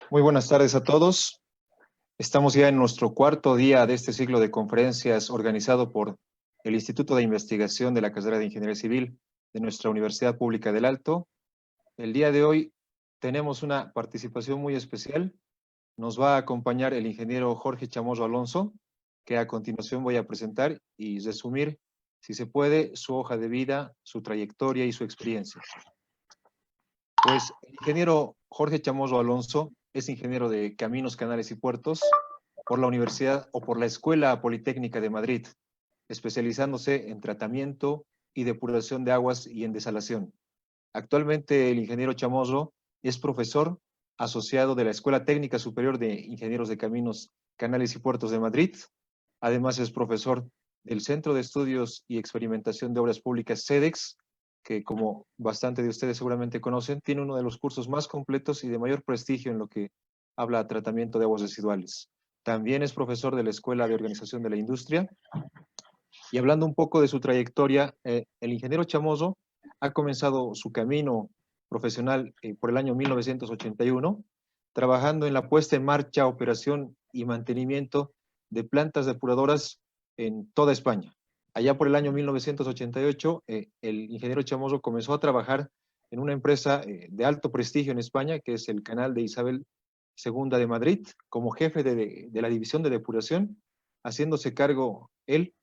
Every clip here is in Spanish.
Muy buenas tardes a todos. Estamos ya en nuestro cuarto día de este ciclo de conferencias organizado por el Instituto de Investigación de la Carrera de Ingeniería Civil de nuestra Universidad Pública del Alto. El día de hoy tenemos una participación muy especial. Nos va a acompañar el ingeniero Jorge Chamorro Alonso, que a continuación voy a presentar y resumir, si se puede, su hoja de vida, su trayectoria y su experiencia. Pues el ingeniero Jorge Chamorro Alonso es ingeniero de Caminos, Canales y Puertos por la Universidad o por la Escuela Politécnica de Madrid, especializándose en tratamiento y depuración de aguas y en desalación. Actualmente el ingeniero Chamorro es profesor asociado de la Escuela Técnica Superior de Ingenieros de Caminos, Canales y Puertos de Madrid. Además es profesor del Centro de Estudios y Experimentación de Obras Públicas CEDEX, que como bastante de ustedes seguramente conocen, tiene uno de los cursos más completos y de mayor prestigio en lo que habla a tratamiento de aguas residuales. También es profesor de la Escuela de Organización de la Industria. Y hablando un poco de su trayectoria, el ingeniero Chamorro ha comenzado su camino profesional por el año 1981, trabajando en la puesta en marcha, operación y mantenimiento de plantas depuradoras en toda España. Allá por el año 1988, el ingeniero Chamorro comenzó a trabajar en una empresa de alto prestigio en España, que es el Canal de Isabel II de Madrid, como jefe de la división de depuración, haciéndose cargo él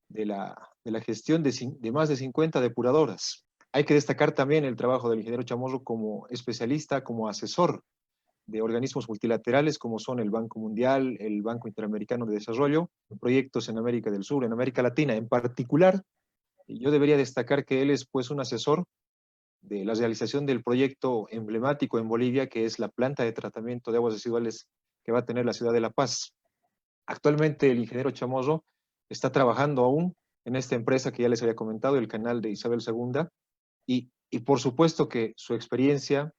de la gestión de más de 50 depuradoras. Hay que destacar también el trabajo del ingeniero Chamorro como especialista, como asesor de organismos multilaterales como son el Banco Mundial, el Banco Interamericano de Desarrollo, proyectos en América del Sur, en América Latina. En particular, yo debería destacar que él es pues un asesor de la realización del proyecto emblemático en Bolivia, que es la planta de tratamiento de aguas residuales que va a tener la ciudad de La Paz. Actualmente el ingeniero Chamorro está trabajando aún en esta empresa que ya les había comentado, el canal de Isabel II, y por supuesto que su experiencia,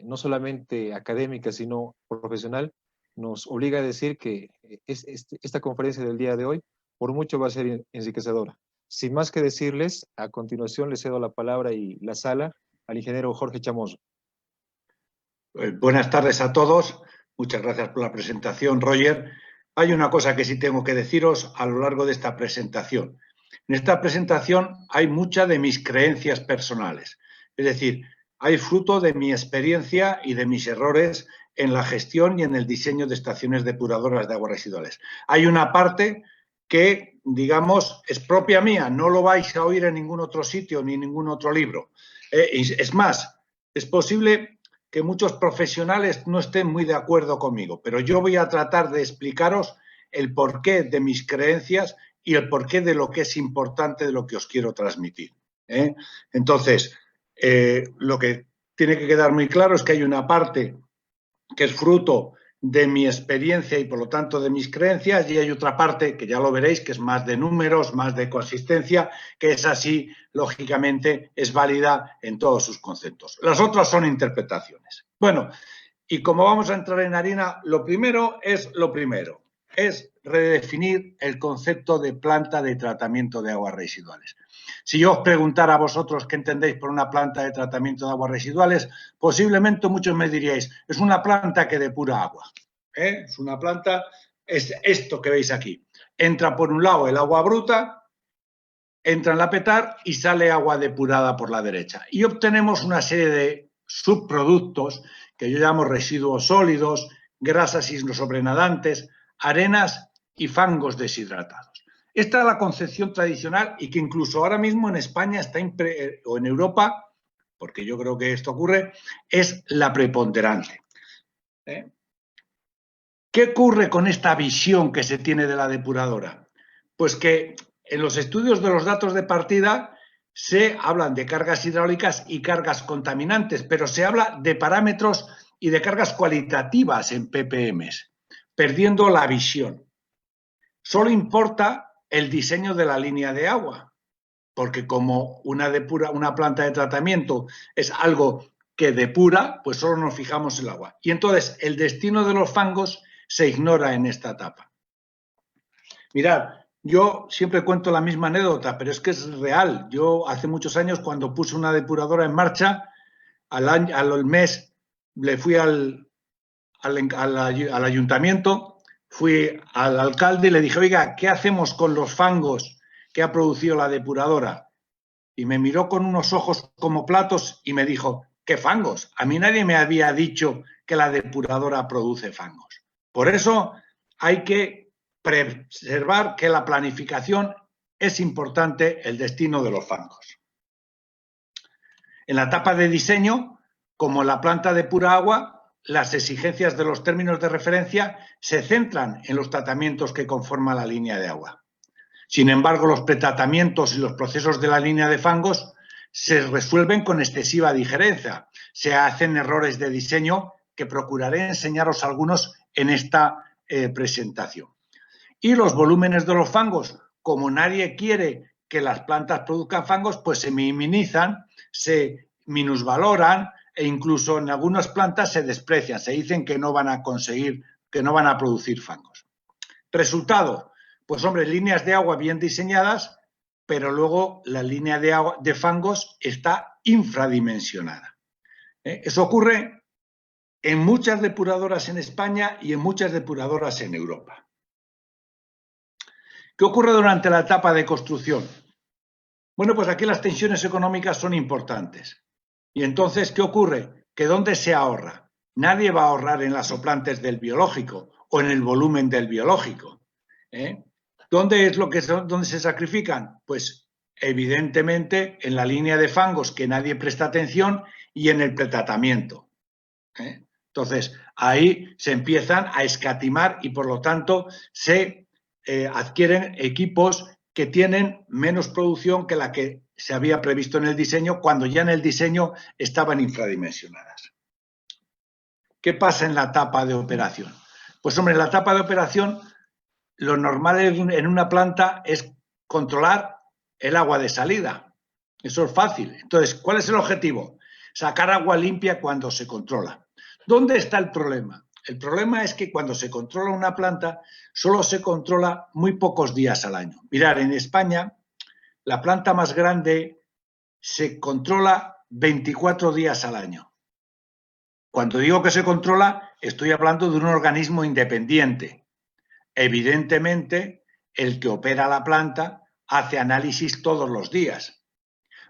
no solamente académica, sino profesional, nos obliga a decir que esta conferencia del día de hoy, por mucho va a ser enriquecedora. Sin más que decirles, a continuación les cedo la palabra y la sala al ingeniero Jorge Chamorro. Buenas tardes a todos. Muchas gracias por la presentación, Roger. Hay una cosa que sí tengo que deciros a lo largo de esta presentación. En esta presentación hay muchas de mis creencias personales. Es decir, hay fruto de mi experiencia y de mis errores en la gestión y en el diseño de estaciones depuradoras de aguas residuales. Hay una parte que, digamos, es propia mía. No lo vais a oír en ningún otro sitio ni en ningún otro libro. Es más, es posible que muchos profesionales no estén muy de acuerdo conmigo, pero yo voy a tratar de explicaros el porqué de mis creencias y el porqué de lo que es importante de lo que os quiero transmitir. Entonces, lo que tiene que quedar muy claro es que hay una parte que es fruto de mi experiencia y por lo tanto de mis creencias, y hay otra parte que ya lo veréis, que es más de números, más de consistencia, que es así, lógicamente, es válida en todos sus conceptos. Las otras son interpretaciones. Bueno, y como vamos a entrar en harina, lo primero, es redefinir el concepto de planta de tratamiento de aguas residuales. Si yo os preguntara a vosotros qué entendéis por una planta de tratamiento de aguas residuales, posiblemente muchos me diríais, es una planta que depura agua. Es una planta, es esto que veis aquí. Entra por un lado el agua bruta, entra en la petar y sale agua depurada por la derecha. Y obtenemos una serie de subproductos que yo llamo residuos sólidos, grasas sobrenadantes, arenas y fangos deshidratados. Esta es la concepción tradicional y que incluso ahora mismo en España está o en Europa, porque yo creo que esto ocurre, es la preponderante. ¿Qué ocurre con esta visión que se tiene de la depuradora? Pues que en los estudios de los datos de partida se hablan de cargas hidráulicas y cargas contaminantes, pero se habla de parámetros y de cargas cualitativas en ppm, perdiendo la visión. Solo importa el diseño de la línea de agua, porque como una planta de tratamiento es algo que depura, pues solo nos fijamos en el agua. Y entonces el destino de los fangos se ignora en esta etapa. Mirad, yo siempre cuento la misma anécdota, pero es que es real. Yo hace muchos años, cuando puse una depuradora en marcha, al mes le fui al al ayuntamiento, fui al alcalde y le dije, oiga, ¿qué hacemos con los fangos que ha producido la depuradora? Y me miró con unos ojos como platos y me dijo, ¿qué fangos? A mí nadie me había dicho que la depuradora produce fangos. Por eso hay que preservar que la planificación es importante, el destino de los fangos. En la etapa de diseño, como la planta depura agua, las exigencias de los términos de referencia se centran en los tratamientos que conforman la línea de agua. Sin embargo, los pretratamientos y los procesos de la línea de fangos se resuelven con excesiva digerencia. Se hacen errores de diseño que procuraré enseñaros algunos en esta presentación. Y los volúmenes de los fangos, como nadie quiere que las plantas produzcan fangos, pues se minimizan, se minusvaloran e incluso en algunas plantas se desprecian, se dicen que no van a conseguir, que no van a producir fangos. Resultado, pues hombre, líneas de agua bien diseñadas, pero luego la línea de fangos está infradimensionada. Eso ocurre en muchas depuradoras en España y en muchas depuradoras en Europa. ¿Qué ocurre durante la etapa de construcción? Bueno, pues aquí las tensiones económicas son importantes. Y entonces, ¿qué ocurre? Que ¿dónde se ahorra? Nadie va a ahorrar en las soplantes del biológico o en el volumen del biológico. ¿Dónde se sacrifican? Pues evidentemente en la línea de fangos que nadie presta atención y en el pretratamiento. Entonces, ahí se empiezan a escatimar y por lo tanto se adquieren equipos que tienen menos producción que la que se había previsto en el diseño, cuando ya en el diseño estaban infradimensionadas. ¿Qué pasa en la etapa de operación? Pues hombre, en la etapa de operación lo normal en una planta es controlar el agua de salida. Eso es fácil. Entonces, ¿cuál es el objetivo? Sacar agua limpia cuando se controla. ¿Dónde está el problema? El problema es que cuando se controla una planta, solo se controla muy pocos días al año. Mirad, en España, la planta más grande se controla 24 días al año. Cuando digo que se controla, estoy hablando de un organismo independiente. Evidentemente, el que opera la planta hace análisis todos los días,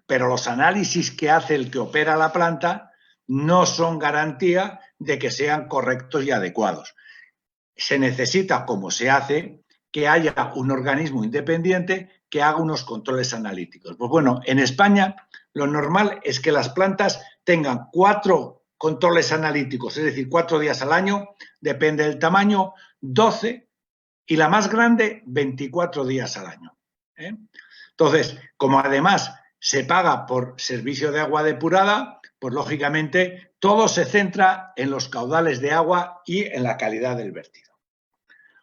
pero los análisis que hace el que opera la planta no son garantía de que sean correctos y adecuados. Se necesita, como se hace, que haya un organismo independiente que haga unos controles analíticos. Pues bueno, en España lo normal es que las plantas tengan 4 controles analíticos, es decir, 4 días al año, depende del tamaño, 12 y la más grande 24 días al año. Entonces, como además se paga por servicio de agua depurada, pues lógicamente todo se centra en los caudales de agua y en la calidad del vertido.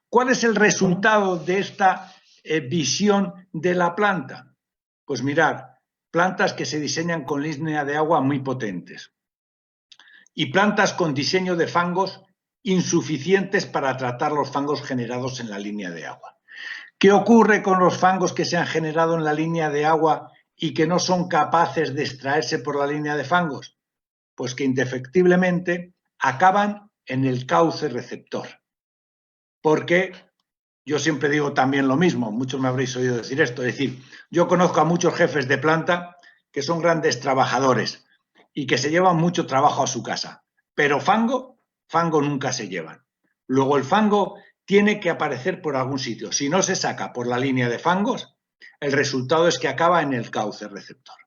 ¿Cuál es el resultado de esta visión de la planta? Pues mirad, plantas que se diseñan con línea de agua muy potentes y plantas con diseño de fangos insuficientes para tratar los fangos generados en la línea de agua. ¿Qué ocurre con los fangos que se han generado en la línea de agua y que no son capaces de extraerse por la línea de fangos? Pues que indefectiblemente acaban en el cauce receptor. Porque yo siempre digo también lo mismo, muchos me habréis oído decir esto, es decir, yo conozco a muchos jefes de planta que son grandes trabajadores y que se llevan mucho trabajo a su casa, pero fango nunca se llevan. Luego el fango tiene que aparecer por algún sitio. Si no se saca por la línea de fangos, el resultado es que acaba en el cauce receptor.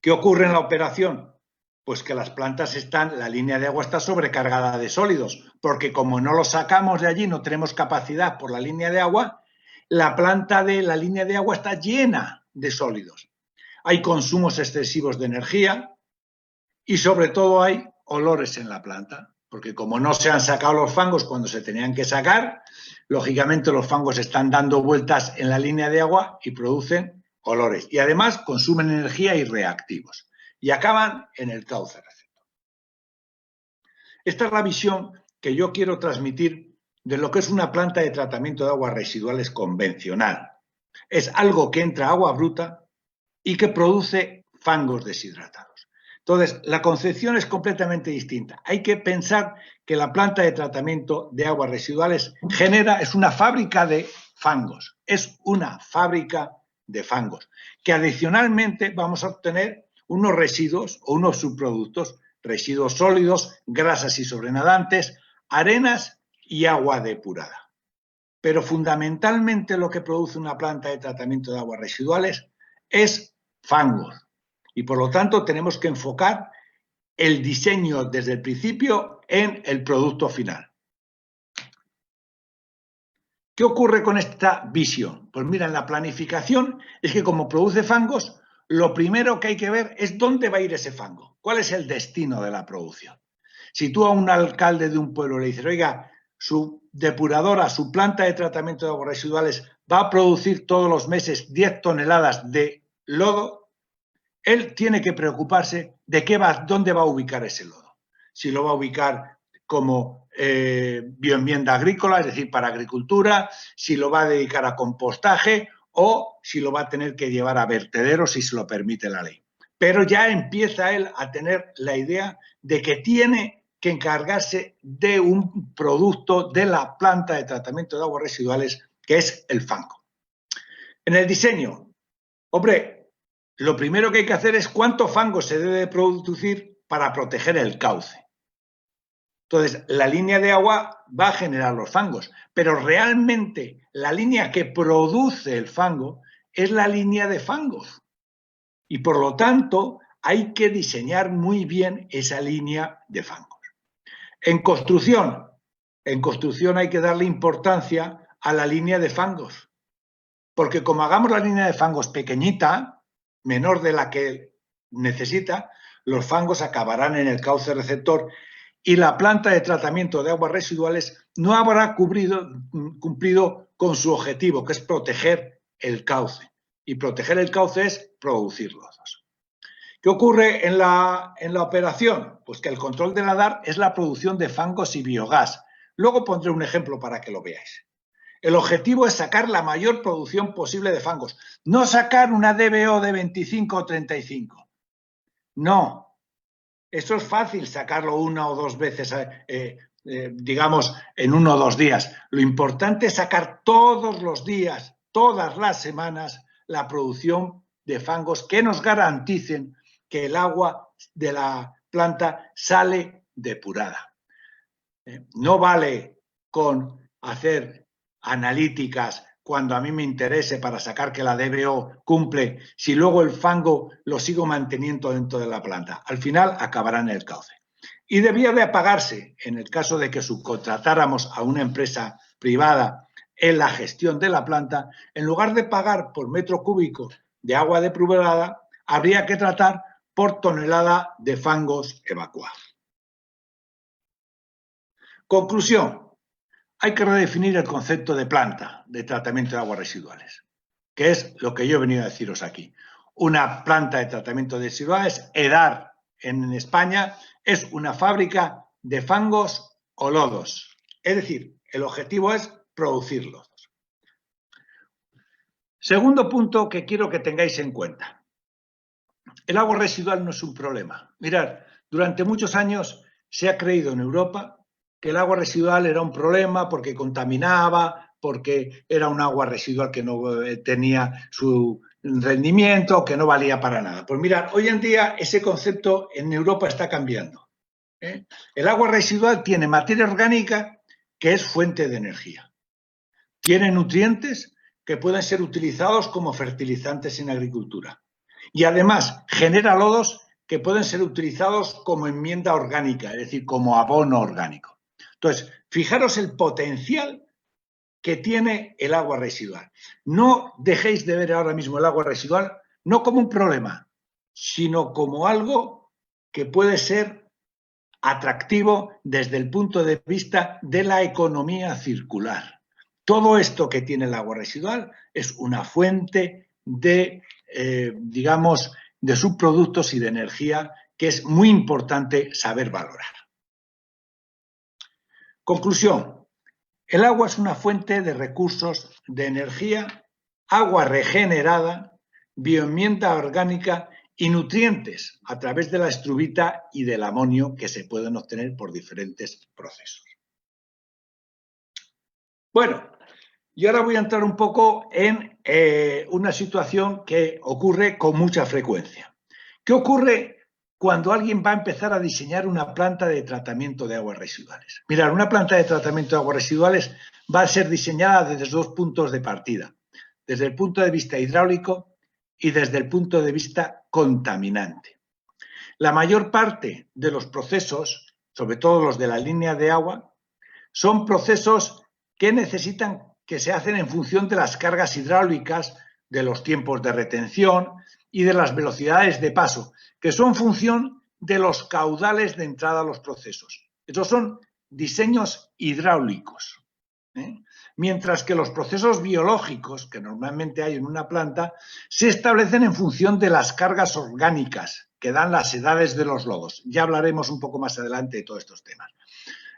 ¿Qué ocurre en la operación? Pues que las plantas la línea de agua está sobrecargada de sólidos, porque como no los sacamos de allí, no tenemos capacidad por la línea de agua, la planta de la línea de agua está llena de sólidos. Hay consumos excesivos de energía y sobre todo hay olores en la planta, porque como no se han sacado los fangos cuando se tenían que sacar, lógicamente los fangos están dando vueltas en la línea de agua y producen olores. Y además consumen energía y reactivos. Y acaban en el cauce receptor. Esta es la visión que yo quiero transmitir de lo que es una planta de tratamiento de aguas residuales convencional. Es algo que entra agua bruta y que produce fangos deshidratados. Entonces, la concepción es completamente distinta. Hay que pensar que la planta de tratamiento de aguas residuales es una fábrica de fangos, que adicionalmente vamos a obtener unos residuos o unos subproductos, residuos sólidos, grasas y sobrenadantes, arenas y agua depurada. Pero fundamentalmente lo que produce una planta de tratamiento de aguas residuales es fangos. Y por lo tanto tenemos que enfocar el diseño desde el principio en el producto final. ¿Qué ocurre con esta visión? Pues mira, en la planificación es que como produce fangos, lo primero que hay que ver es dónde va a ir ese fango, cuál es el destino de la producción. Si tú a un alcalde de un pueblo le dices, oiga, su depuradora, su planta de tratamiento de aguas residuales va a producir todos los meses 10 toneladas de lodo, él tiene que preocuparse de dónde va a ubicar ese lodo. Si lo va a ubicar como bioenmienda agrícola, es decir, para agricultura, si lo va a dedicar a compostaje o si lo va a tener que llevar a vertederos si se lo permite la ley. Pero ya empieza él a tener la idea de que tiene que encargarse de un producto de la planta de tratamiento de aguas residuales, que es el fango. En el diseño, hombre, lo primero que hay que hacer es cuánto fango se debe producir para proteger el cauce. Entonces, la línea de agua va a generar los fangos, pero realmente la línea que produce el fango es la línea de fangos. Y por lo tanto, hay que diseñar muy bien esa línea de fangos. En construcción hay que darle importancia a la línea de fangos, porque como hagamos la línea de fangos pequeñita, menor de la que necesita, los fangos acabarán en el cauce receptor y la planta de tratamiento de aguas residuales no habrá cumplido con su objetivo, que es proteger el cauce. Y proteger el cauce es producir lodos. ¿Qué ocurre en la operación? Pues que el control de la DAR es la producción de fangos y biogás. Luego pondré un ejemplo para que lo veáis. El objetivo es sacar la mayor producción posible de fangos, no sacar una DBO de 25 o 35. No, eso es fácil sacarlo una o dos veces, digamos, en 1 o 2 días. Lo importante es sacar todos los días, todas las semanas, la producción de fangos que nos garanticen que el agua de la planta sale depurada. No vale con hacer analíticas cuando a mí me interese para sacar que la DBO cumple, si luego el fango lo sigo manteniendo dentro de la planta. Al final acabará en el cauce. Y debía de apagarse, en el caso de que subcontratáramos a una empresa privada en la gestión de la planta, en lugar de pagar por metro cúbico de agua depurada, habría que tratar por tonelada de fangos evacuados. Conclusión. Hay que redefinir el concepto de planta de tratamiento de aguas residuales, que es lo que yo he venido a deciros aquí. Una planta de tratamiento de residuales, EDAR en España, es una fábrica de fangos o lodos. Es decir, el objetivo es producir lodos. Segundo punto que quiero que tengáis en cuenta. El agua residual no es un problema. Mirad, durante muchos años se ha creído en Europa que el agua residual era un problema porque contaminaba, porque era un agua residual que no tenía su rendimiento, que no valía para nada. Pues mirad, hoy en día ese concepto en Europa está cambiando. El agua residual tiene materia orgánica que es fuente de energía. Tiene nutrientes que pueden ser utilizados como fertilizantes en agricultura. Y además genera lodos que pueden ser utilizados como enmienda orgánica, es decir, como abono orgánico. Entonces, fijaros el potencial que tiene el agua residual. No dejéis de ver ahora mismo el agua residual no como un problema, sino como algo que puede ser atractivo desde el punto de vista de la economía circular. Todo esto que tiene el agua residual es una fuente de, digamos, de subproductos y de energía que es muy importante saber valorar. Conclusión. El agua es una fuente de recursos de energía, agua regenerada, bioenmienda orgánica y nutrientes a través de la estruvita y del amonio que se pueden obtener por diferentes procesos. Bueno, y ahora voy a entrar un poco en una situación que ocurre con mucha frecuencia. ¿Qué ocurre cuando alguien va a empezar a diseñar una planta de tratamiento de aguas residuales? Mirad, una planta de tratamiento de aguas residuales va a ser diseñada desde dos puntos de partida, desde el punto de vista hidráulico y desde el punto de vista contaminante. La mayor parte de los procesos, sobre todo los de la línea de agua, son procesos que necesitan, que se hacen en función de las cargas hidráulicas, de los tiempos de retención y de las velocidades de paso, que son función de los caudales de entrada a los procesos. Esos son diseños hidráulicos, ¿eh? Mientras que los procesos biológicos, que normalmente hay en una planta, se establecen en función de las cargas orgánicas que dan las edades de los lodos. Ya hablaremos un poco más adelante de todos estos temas.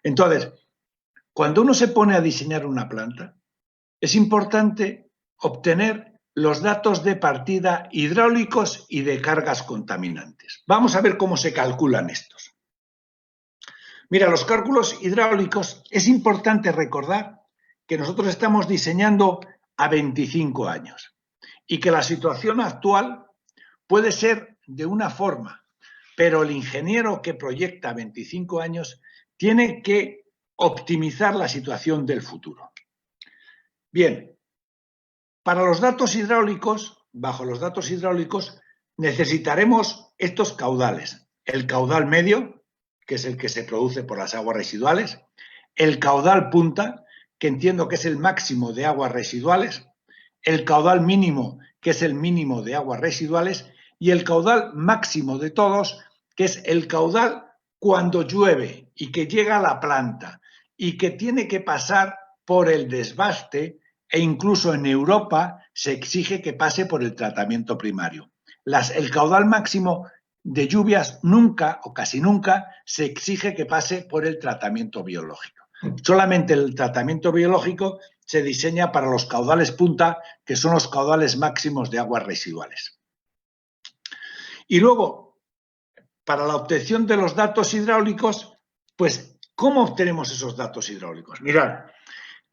Entonces, cuando uno se pone a diseñar una planta, es importante obtener los datos de partida hidráulicos y de cargas contaminantes. Vamos a ver cómo se calculan estos. Mira, los cálculos hidráulicos, es importante recordar que nosotros estamos diseñando a 25 años y que la situación actual puede ser de una forma, pero el ingeniero que proyecta 25 años tiene que optimizar la situación del futuro. Bien, para los datos hidráulicos, bajo los datos hidráulicos, necesitaremos estos caudales. El caudal medio, que es el que se produce por las aguas residuales, el caudal punta, que entiendo que es el máximo de aguas residuales, el caudal mínimo, que es el mínimo de aguas residuales, y el caudal máximo de todos, que es el caudal cuando llueve y que llega a la planta y que tiene que pasar por el desbaste, e incluso en Europa se exige que pase por el tratamiento primario. El caudal máximo de lluvias nunca o casi nunca se exige que pase por el tratamiento biológico. Solamente el tratamiento biológico se diseña para los caudales punta, que son los caudales máximos de aguas residuales. Y luego, para la obtención de los datos hidráulicos, pues, ¿cómo obtenemos esos datos hidráulicos? Mirad,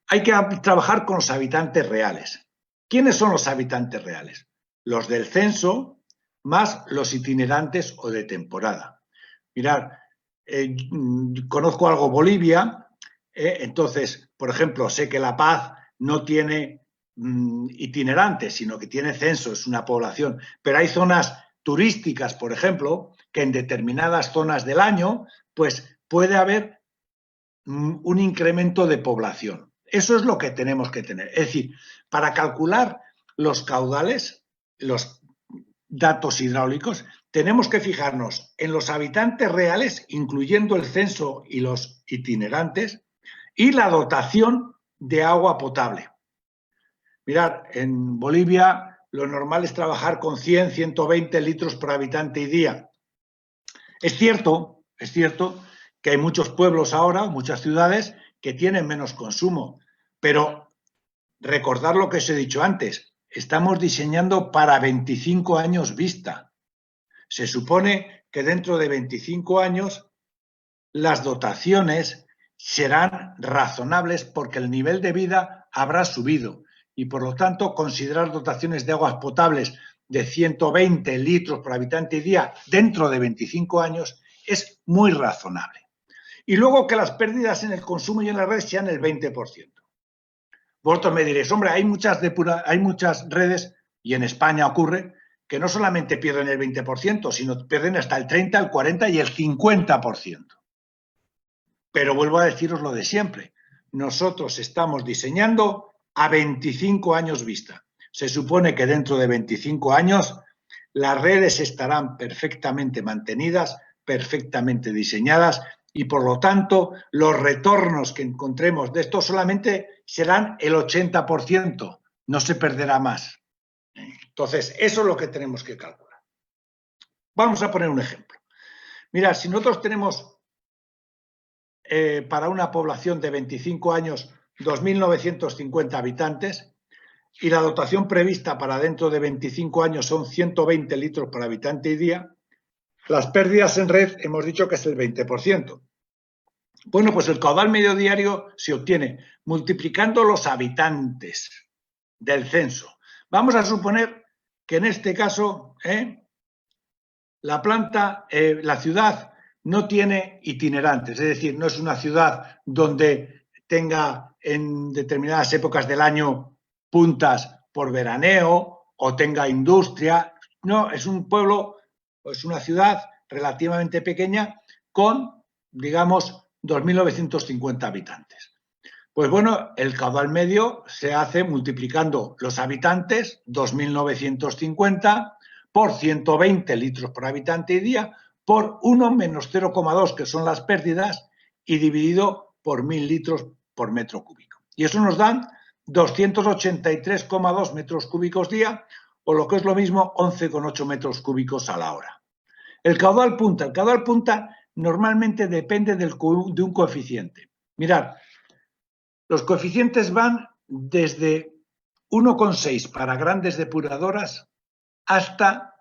hay que trabajar con los habitantes reales. ¿Quiénes son los habitantes reales? Los del censo más los itinerantes o de temporada. Mirad, conozco algo Bolivia, entonces, por ejemplo, sé que La Paz no tiene itinerantes, sino que tiene censo, es una población, pero hay zonas turísticas, por ejemplo, que en determinadas zonas del año, pues puede haber un incremento de población. Eso es lo que tenemos que tener. Es decir, para calcular los caudales, los datos hidráulicos, tenemos que fijarnos en los habitantes reales, incluyendo el censo y los itinerantes, y la dotación de agua potable. Mirad, en Bolivia lo normal es trabajar con 100, 120 litros por habitante y día. Es cierto que hay muchos pueblos ahora, muchas ciudades, que tienen menos consumo, pero recordad lo que os he dicho antes, estamos diseñando para 25 años vista. Se supone que dentro de 25 años las dotaciones serán razonables porque el nivel de vida habrá subido y, por lo tanto, considerar dotaciones de aguas potables de 120 litros por habitante y día dentro de 25 años es muy razonable. Y luego que las pérdidas en el consumo y en la red sean el 20%. Vosotros me diréis, hombre, hay muchas redes, y en España ocurre, que no solamente pierden el 20%, sino pierden hasta el 30, el 40 y el 50%. Pero vuelvo a deciros lo de siempre. Nosotros estamos diseñando a 25 años vista. Se supone que dentro de 25 años las redes estarán perfectamente mantenidas, perfectamente diseñadas y, por lo tanto, los retornos que encontremos de esto solamente serán el 80%. No se perderá más. Entonces, eso es lo que tenemos que calcular. Vamos a poner un ejemplo. Mirad, si nosotros tenemos para una población de 25 años 2.950 habitantes, y la dotación prevista para dentro de 25 años son 120 litros por habitante y día, las pérdidas en red hemos dicho que es el 20%. Bueno, pues el caudal medio diario se obtiene multiplicando los habitantes del censo. Vamos a suponer que en este caso la ciudad no tiene itinerantes, es decir, no es una ciudad donde tenga en determinadas épocas del año puntas por veraneo o tenga industria. No, es un pueblo, es una ciudad relativamente pequeña con, digamos, 2.950 habitantes. Pues bueno, el caudal medio se hace multiplicando los habitantes, 2.950, por 120 litros por habitante y día, por 1 menos 0,2, que son las pérdidas, y dividido por 1.000 litros por metro cúbico. Y eso nos dan 283,2 metros cúbicos día, o lo que es lo mismo, 11,8 metros cúbicos a la hora. El caudal punta normalmente depende de un coeficiente. Mirad, los coeficientes van desde 1,6 para grandes depuradoras hasta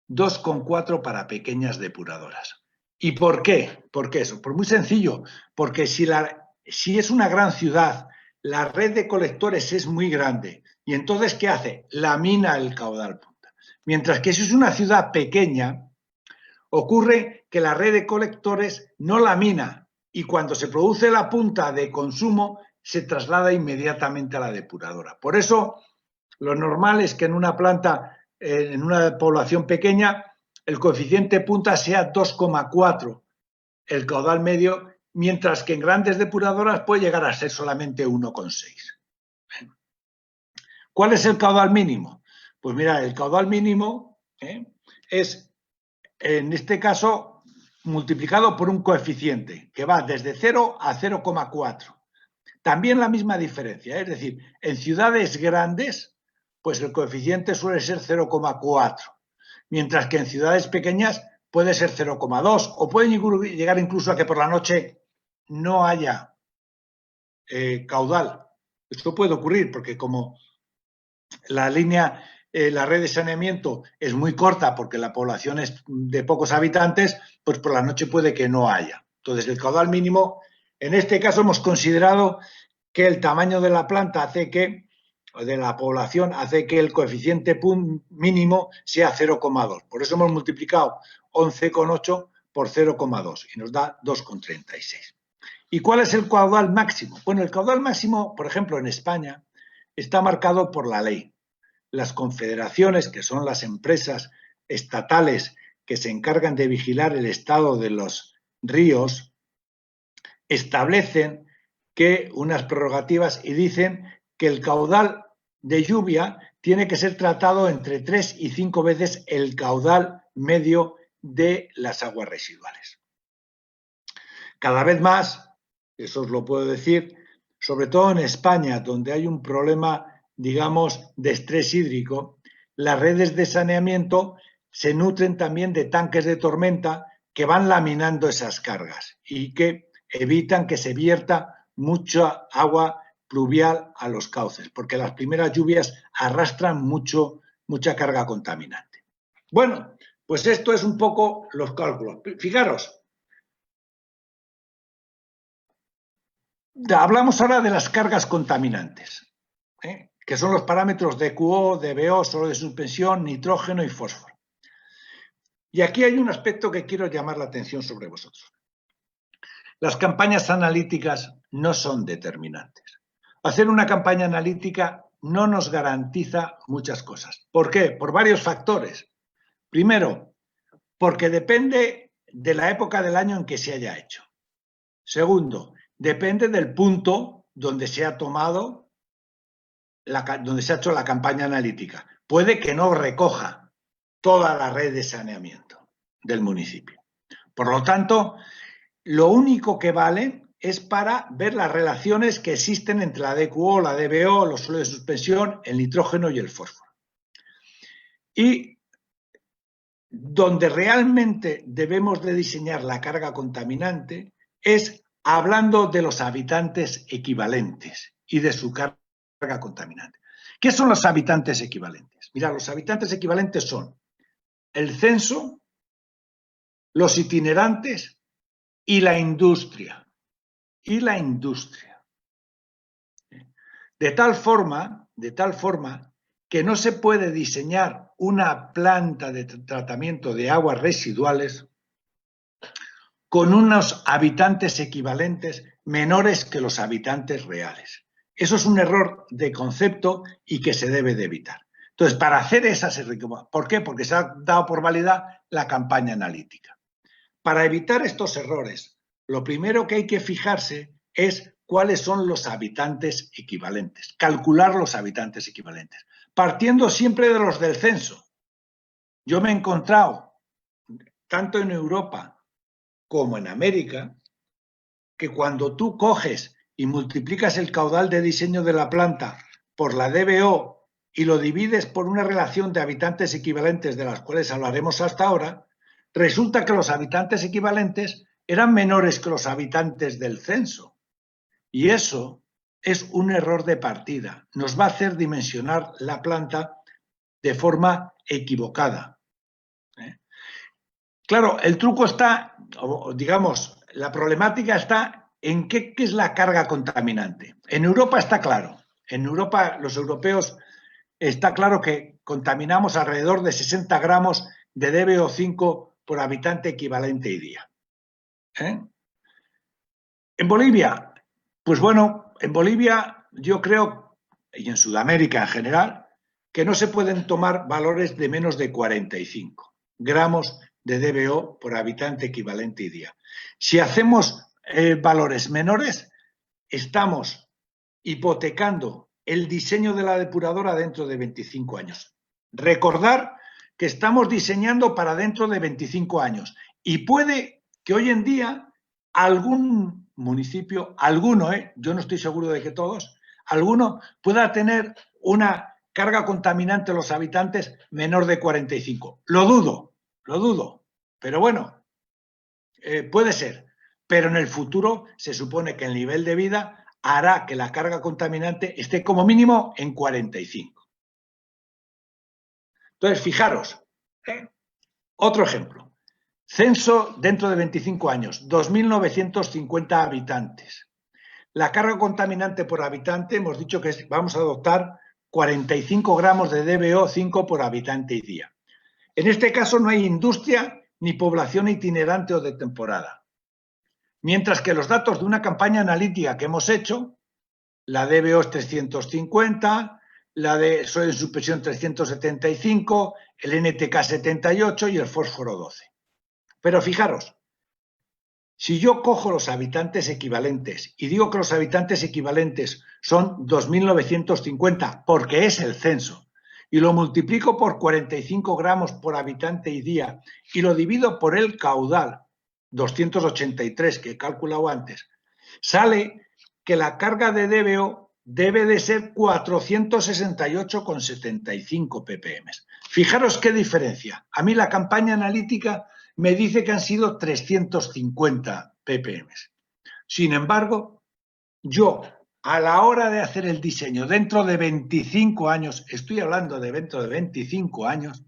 2,4 para pequeñas depuradoras. ¿Y por qué? ¿Por qué eso? Pues muy sencillo, porque si es una gran ciudad, la red de colectores es muy grande. ¿Y entonces qué hace? Lamina el caudal punta. Mientras que si es una ciudad pequeña, ocurre que la red de colectores no lamina y cuando se produce la punta de consumo se traslada inmediatamente a la depuradora. Por eso, lo normal es que en una planta, en una población pequeña, el coeficiente punta sea 2,4, el caudal medio, mientras que en grandes depuradoras puede llegar a ser solamente 1,6. ¿Cuál es el caudal mínimo? Pues mira, el caudal mínimo es, en este caso, multiplicado por un coeficiente que va desde 0 a 0,4. También la misma diferencia, es decir, en ciudades grandes, pues el coeficiente suele ser 0,4, mientras que en ciudades pequeñas puede ser 0,2 o puede llegar incluso a que por la noche no haya caudal. Esto puede ocurrir porque como la red de saneamiento es muy corta porque la población es de pocos habitantes, pues por la noche puede que no haya. Entonces, el caudal mínimo, en este caso hemos considerado que el tamaño de la planta de la población hace que el coeficiente mínimo sea 0,2. Por eso hemos multiplicado 11,8 por 0,2 y nos da 2,36. ¿Y cuál es el caudal máximo? Bueno, el caudal máximo, por ejemplo, en España, está marcado por la ley. Las confederaciones, que son las empresas estatales que se encargan de vigilar el estado de los ríos, establecen que unas prerrogativas y dicen que el caudal de lluvia tiene que ser tratado entre 3 y 5 veces el caudal medio de las aguas residuales. Cada vez más, eso os lo puedo decir, sobre todo en España, donde hay un problema, digamos, de estrés hídrico, las redes de saneamiento se nutren también de tanques de tormenta que van laminando esas cargas y que evitan que se vierta mucha agua pluvial a los cauces, porque las primeras lluvias arrastran mucha carga contaminante. Bueno, pues esto es un poco los cálculos. Fijaros, hablamos ahora de las cargas contaminantes, que son los parámetros de QO, DBO, suelo de suspensión, nitrógeno y fósforo. Y aquí hay un aspecto que quiero llamar la atención sobre vosotros. Las campañas analíticas no son determinantes. Hacer una campaña analítica no nos garantiza muchas cosas. ¿Por qué? Por varios factores. Primero, porque depende de la época del año en que se haya hecho. Segundo, depende del punto donde se ha tomado, donde se ha hecho la campaña analítica. Puede que no recoja toda la red de saneamiento del municipio. Por lo tanto, lo único que vale es para ver las relaciones que existen entre la DQO, la DBO, los suelos de suspensión, el nitrógeno y el fósforo. Y donde realmente debemos de diseñar la carga contaminante es hablando de los habitantes equivalentes y de su carga contaminante. ¿Qué son los habitantes equivalentes? Mira, los habitantes equivalentes son el censo, los itinerantes y la industria. De tal forma que no se puede diseñar una planta de tratamiento de aguas residuales con unos habitantes equivalentes menores que los habitantes reales. Eso es un error de concepto y que se debe de evitar. Entonces, para hacer esas... ¿Por qué? Porque se ha dado por válida la campaña analítica. Para evitar estos errores, lo primero que hay que fijarse es cuáles son los habitantes equivalentes, calcular los habitantes equivalentes, partiendo siempre de los del censo. Yo me he encontrado, tanto en Europa como en América, que cuando tú coges y multiplicas el caudal de diseño de la planta por la DBO y lo divides por una relación de habitantes equivalentes de las cuales hablaremos hasta ahora, resulta que los habitantes equivalentes eran menores que los habitantes del censo. Y eso es un error de partida. Nos va a hacer dimensionar la planta de forma equivocada. Claro, el truco está, digamos, la problemática está en qué es la carga contaminante. En Europa está claro. En Europa, los europeos, está claro que contaminamos alrededor de 60 gramos de DBO5 por habitante equivalente y día. En Bolivia, pues bueno, en Bolivia yo creo, y en Sudamérica en general, que no se pueden tomar valores de menos de 45 gramos de DBO por habitante equivalente y día. Si hacemos valores menores, estamos hipotecando el diseño de la depuradora dentro de 25 años. Recordar que estamos diseñando para dentro de 25 años y puede que hoy en día algún municipio, yo no estoy seguro de que todos, alguno pueda tener una carga contaminante a los habitantes menor de 45. Lo dudo, pero bueno, puede ser. Pero en el futuro se supone que el nivel de vida hará que la carga contaminante esté como mínimo en 45. Entonces, fijaros, otro ejemplo. Censo dentro de 25 años, 2.950 habitantes. La carga contaminante por habitante, hemos dicho que vamos a adoptar 45 gramos de DBO5 por habitante y día. En este caso no hay industria ni población itinerante o de temporada. Mientras que los datos de una campaña analítica que hemos hecho, la DBO es 350, la de sodio en suspensión 375, el NTK 78 y el fósforo 12. Pero fijaros, si yo cojo los habitantes equivalentes y digo que los habitantes equivalentes son 2.950 porque es el censo y lo multiplico por 45 gramos por habitante y día y lo divido por el caudal, 283 que he calculado antes, sale que la carga de DBO debe de ser 468,75 ppm. Fijaros qué diferencia. A mí la campaña analítica me dice que han sido 350 ppm. Sin embargo, yo, a la hora de hacer el diseño dentro de 25 años, estoy hablando de dentro de 25 años,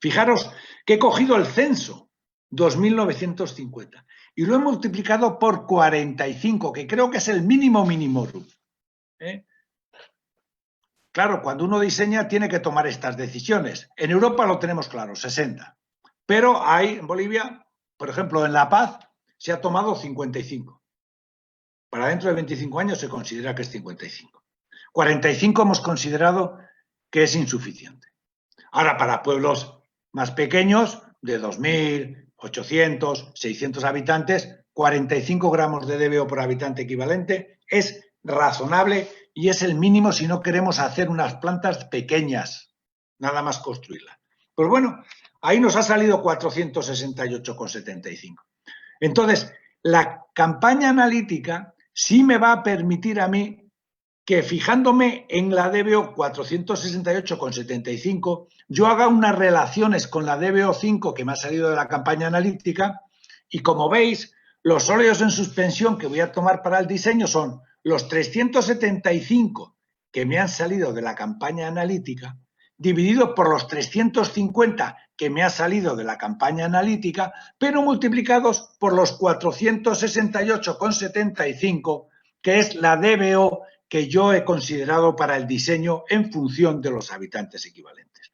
fijaros que he cogido el censo, 2.950, y lo he multiplicado por 45, que creo que es el mínimo mínimorum. Claro, cuando uno diseña tiene que tomar estas decisiones. En Europa lo tenemos claro, 60. Pero hay en Bolivia, por ejemplo, en La Paz, se ha tomado 55. Para dentro de 25 años se considera que es 55. 45 hemos considerado que es insuficiente. Ahora, para pueblos más pequeños, de 2.800, 600 habitantes, 45 gramos de DBO por habitante equivalente es razonable y es el mínimo si no queremos hacer unas plantas pequeñas, nada más construirlas. Pues bueno, ahí nos ha salido 468,75. Entonces, la campaña analítica sí me va a permitir a mí que fijándome en la DBO 468,75, yo haga unas relaciones con la DBO5 que me ha salido de la campaña analítica y como veis, los óleos en suspensión que voy a tomar para el diseño son los 375 que me han salido de la campaña analítica, dividido por los 350 que me ha salido de la campaña analítica, pero multiplicados por los 468,75, que es la DBO que yo he considerado para el diseño en función de los habitantes equivalentes.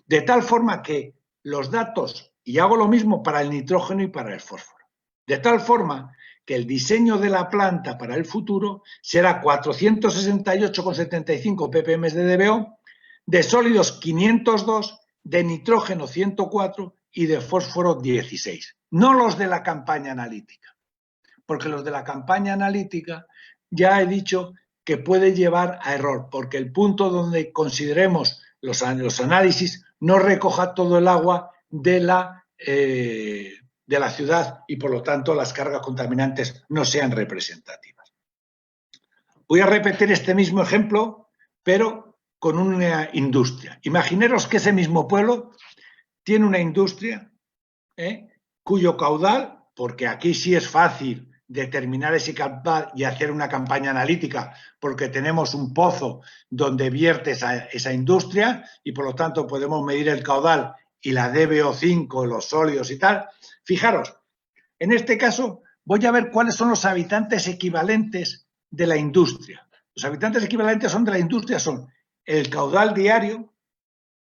De tal forma que los datos, y hago lo mismo para el nitrógeno y para el fósforo, de tal forma que el diseño de la planta para el futuro será 468,75 ppm de DBO, de sólidos 502, de nitrógeno 104 y de fósforo 16. No los de la campaña analítica, porque los de la campaña analítica ya he dicho que puede llevar a error, porque el punto donde consideremos los análisis no recoja todo el agua de la ciudad y, por lo tanto, las cargas contaminantes no sean representativas. Voy a repetir este mismo ejemplo, pero con una industria. Imaginaros que ese mismo pueblo tiene una industria cuyo caudal, porque aquí sí es fácil determinar ese caudal y hacer una campaña analítica, porque tenemos un pozo donde vierte esa industria y, por lo tanto, podemos medir el caudal y la DBO5, los sólidos y tal. Fijaros, en este caso voy a ver cuáles son los habitantes equivalentes de la industria. Los habitantes equivalentes de la industria son el caudal diario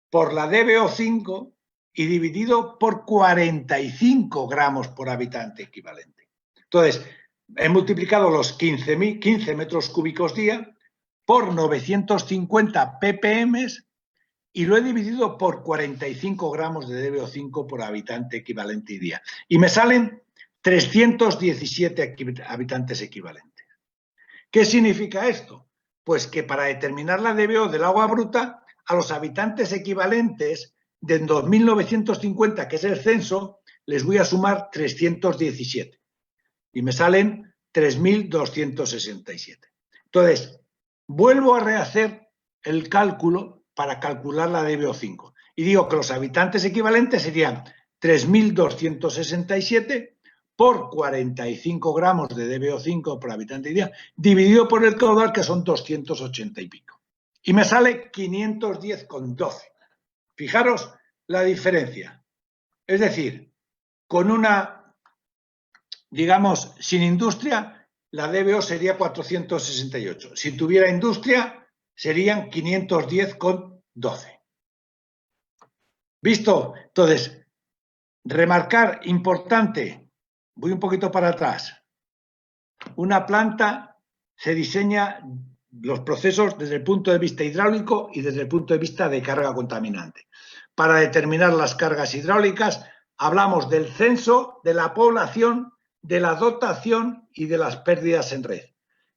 por la DBO5 y dividido por 45 gramos por habitante equivalente. Entonces, he multiplicado los 15 metros cúbicos día por 950 ppm y lo he dividido por 45 gramos de DBO5 por habitante equivalente y día. Y me salen 317 habitantes equivalentes. ¿Qué significa esto? Pues que para determinar la DBO del agua bruta, a los habitantes equivalentes de 2.950, que es el censo, les voy a sumar 317. Y me salen 3.267. Entonces, vuelvo a rehacer el cálculo para calcular la DBO5. Y digo que los habitantes equivalentes serían 3.267 por 45 gramos de DBO5 por habitante y día, dividido por el caudal, que son 280 y pico. Y me sale 510,12. Fijaros la diferencia. Es decir, con una, digamos, sin industria, la DBO sería 468. Si tuviera industria, serían 510,12. ¿Visto? Entonces, remarcar, importante, voy un poquito para atrás. Una planta se diseña los procesos desde el punto de vista hidráulico y desde el punto de vista de carga contaminante. Para determinar las cargas hidráulicas, hablamos del censo, de la población, de la dotación y de las pérdidas en red.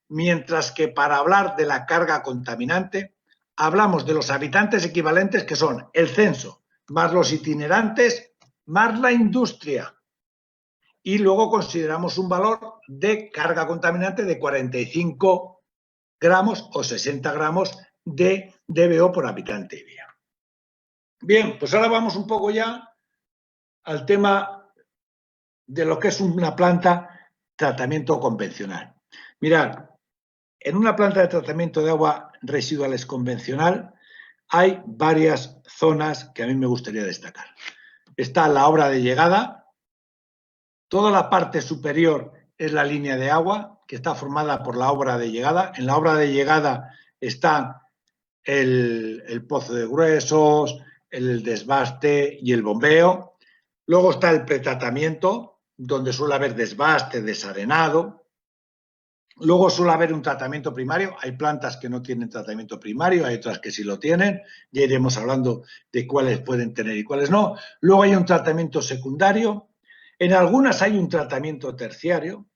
Mientras que para hablar de la carga contaminante, hablamos de los habitantes equivalentes, que son el censo, más los itinerantes, más la industria. Y luego consideramos un valor de carga contaminante de 45 gramos o 60 gramos de DBO por habitante y día. Bien, pues ahora vamos un poco ya al tema de lo que es una planta tratamiento convencional. Mirad, en una planta de tratamiento de agua residuales convencional hay varias zonas que a mí me gustaría destacar. Está la obra de llegada. Toda la parte superior es la línea de agua, que está formada por la obra de llegada. En la obra de llegada está el pozo de gruesos, el desbaste y el bombeo. Luego está el pretratamiento, donde suele haber desbaste, desarenado. Luego suele haber un tratamiento primario. Hay plantas que no tienen tratamiento primario, hay otras que sí lo tienen. Ya iremos hablando de cuáles pueden tener y cuáles no. Luego hay un tratamiento secundario. En algunas hay un tratamiento terciario.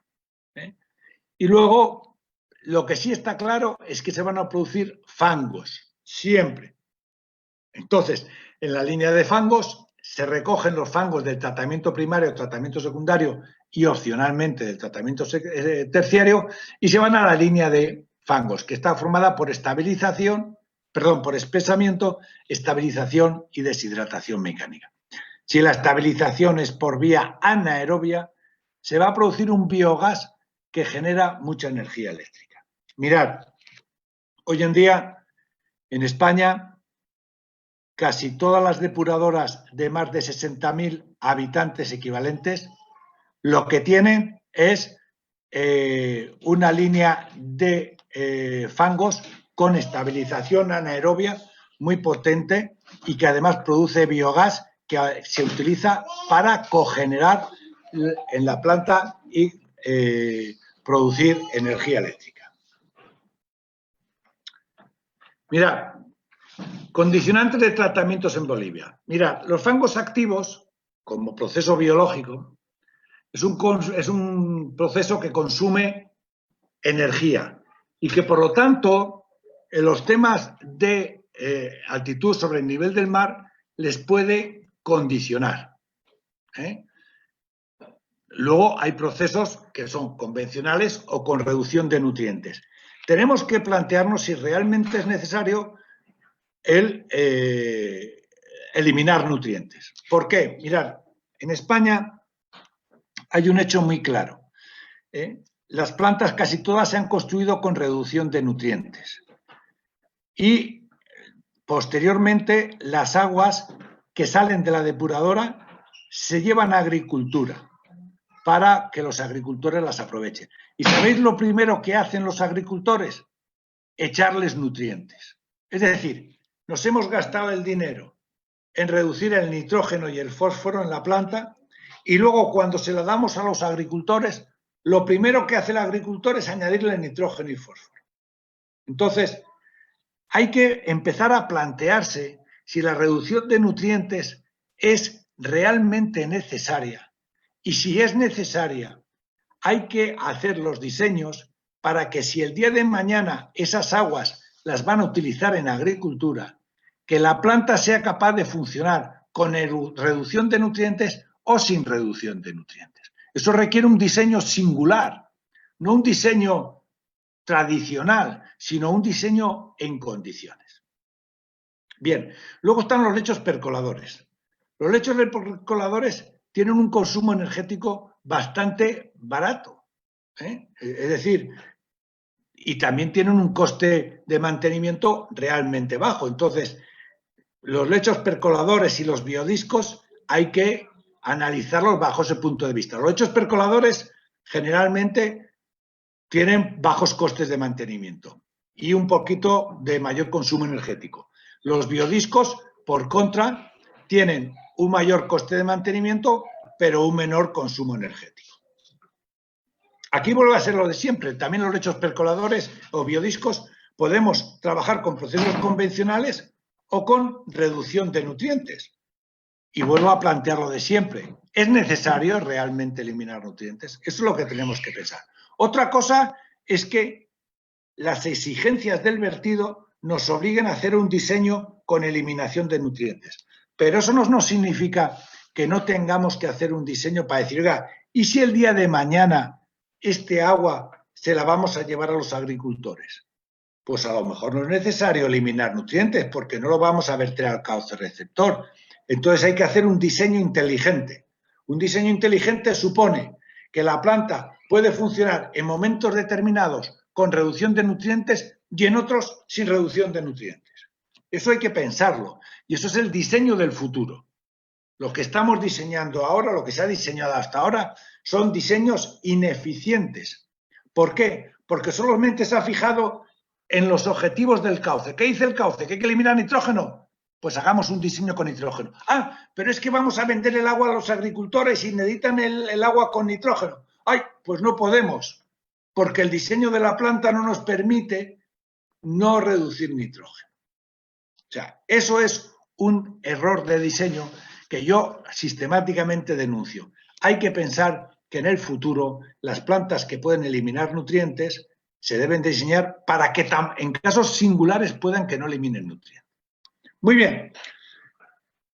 Y luego, lo que sí está claro es que se van a producir fangos, siempre. Entonces, en la línea de fangos se recogen los fangos del tratamiento primario, tratamiento secundario y opcionalmente del tratamiento terciario y se van a la línea de fangos, que está formada por por espesamiento, estabilización y deshidratación mecánica. Si la estabilización es por vía anaerobia, se va a producir un biogás que genera mucha energía eléctrica. Mirad, Hoy en día, en España, casi todas las depuradoras de más de 60.000 habitantes equivalentes, lo que tienen es una línea de fangos con estabilización anaerobia muy potente y que además produce biogás que se utiliza para cogenerar en la planta y producir energía eléctrica. Mirad, condicionantes de tratamientos en Bolivia. Mirad, los fangos activos, como proceso biológico, es un proceso que consume energía y que, por lo tanto, en los temas de altitud sobre el nivel del mar les puede condicionar. Luego hay procesos que son convencionales o con reducción de nutrientes. Tenemos que plantearnos si realmente es necesario el eliminar nutrientes. ¿Por qué? Mirad, en España hay un hecho muy claro. Las plantas casi todas se han construido con reducción de nutrientes. Y posteriormente las aguas que salen de la depuradora se llevan a agricultura para que los agricultores las aprovechen. ¿Y sabéis lo primero que hacen los agricultores? Echarles nutrientes. Es decir, nos hemos gastado el dinero en reducir el nitrógeno y el fósforo en la planta y luego cuando se la damos a los agricultores, lo primero que hace el agricultor es añadirle nitrógeno y fósforo. Entonces, hay que empezar a plantearse si la reducción de nutrientes es realmente necesaria. Y si es necesaria, hay que hacer los diseños para que si el día de mañana esas aguas las van a utilizar en agricultura, que la planta sea capaz de funcionar con reducción de nutrientes o sin reducción de nutrientes. Eso requiere un diseño singular, no un diseño tradicional, sino un diseño en condiciones. Bien, luego están los lechos percoladores. Los lechos percoladores tienen un consumo energético bastante barato, es decir, y también tienen un coste de mantenimiento realmente bajo. Entonces, los lechos percoladores y los biodiscos hay que analizarlos bajo ese punto de vista. Los lechos percoladores generalmente tienen bajos costes de mantenimiento y un poquito de mayor consumo energético. Los biodiscos, por contra, tienen un mayor coste de mantenimiento, pero un menor consumo energético. Aquí vuelve a ser lo de siempre. También los lechos percoladores o biodiscos podemos trabajar con procesos convencionales o con reducción de nutrientes. Y vuelvo a plantear lo de siempre. ¿Es necesario realmente eliminar nutrientes? Eso es lo que tenemos que pensar. Otra cosa es que las exigencias del vertido nos obliguen a hacer un diseño con eliminación de nutrientes. Pero eso no significa que no tengamos que hacer un diseño para decir, oiga, ¿y si el día de mañana este agua se la vamos a llevar a los agricultores? Pues a lo mejor no es necesario eliminar nutrientes porque no lo vamos a verter al cauce receptor. Entonces hay que hacer un diseño inteligente. Un diseño inteligente supone que la planta puede funcionar en momentos determinados con reducción de nutrientes y en otros sin reducción de nutrientes. Eso hay que pensarlo y eso es el diseño del futuro. Lo que estamos diseñando ahora, lo que se ha diseñado hasta ahora, son diseños ineficientes. ¿Por qué? Porque solamente se ha fijado en los objetivos del cauce. ¿Qué dice el cauce? ¿Que hay que eliminar nitrógeno? Pues hagamos un diseño con nitrógeno. Ah, pero es que vamos a vender el agua a los agricultores y necesitan el agua con nitrógeno. Ay, pues no podemos, porque el diseño de la planta no nos permite no reducir nitrógeno. O sea, eso es un error de diseño que yo sistemáticamente denuncio. Hay que pensar que en el futuro las plantas que pueden eliminar nutrientes se deben diseñar para que en casos singulares puedan que no eliminen nutrientes. Muy bien.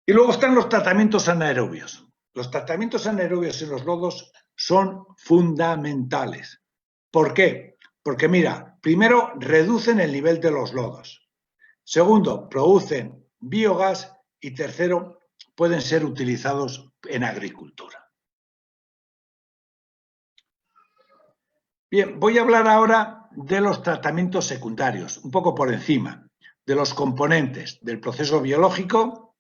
Y luego están los tratamientos anaerobios. Los tratamientos anaerobios en los lodos son fundamentales. ¿Por qué? Porque mira, primero reducen el nivel de los lodos. Segundo, producen biogás y tercero, pueden ser utilizados en agricultura. Bien, voy a hablar ahora de los tratamientos secundarios, un poco por encima, de los componentes del proceso biológico,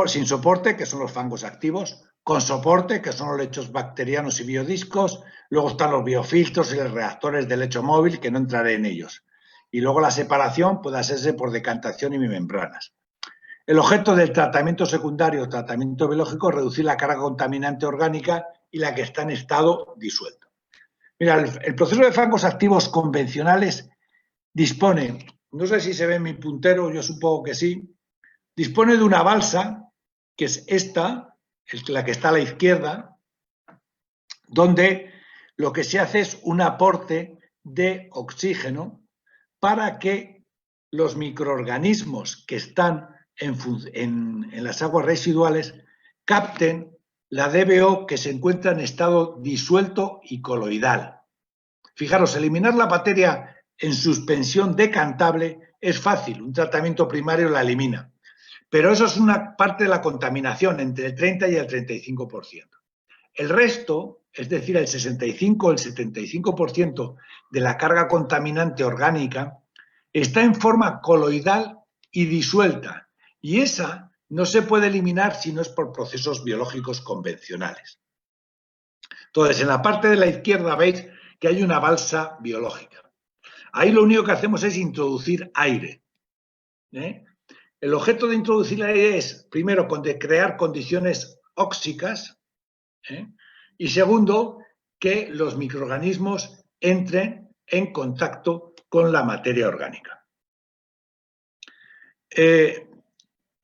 sin soporte, que son los fangos activos, con soporte, que son los lechos bacterianos y biodiscos, luego están los biofiltros y los reactores de lecho móvil, que no entraré en ellos. Y luego la separación puede hacerse por decantación y membranas. El objeto del tratamiento secundario o tratamiento biológico es reducir la carga contaminante orgánica y la que está en estado disuelto. Mira, el proceso de fangos activos convencionales dispone, no sé si se ve en mi puntero, yo supongo que sí, dispone de una balsa, que es esta, la que está a la izquierda, donde lo que se hace es un aporte de oxígeno para que los microorganismos que están en las aguas residuales capten la DBO que se encuentra en estado disuelto y coloidal. Fijaros, eliminar la materia en suspensión decantable es fácil, un tratamiento primario la elimina. Pero eso es una parte de la contaminación, entre el 30 y el 35%. El resto, es decir, el 65 o el 75% de la carga contaminante orgánica, está en forma coloidal y disuelta. Y esa no se puede eliminar si no es por procesos biológicos convencionales. Entonces, en la parte de la izquierda veis que hay una balsa biológica. Ahí lo único que hacemos es introducir aire. El objeto de introducir aire es, primero, crear condiciones óxicas, y segundo, que los microorganismos entren en contacto con la materia orgánica.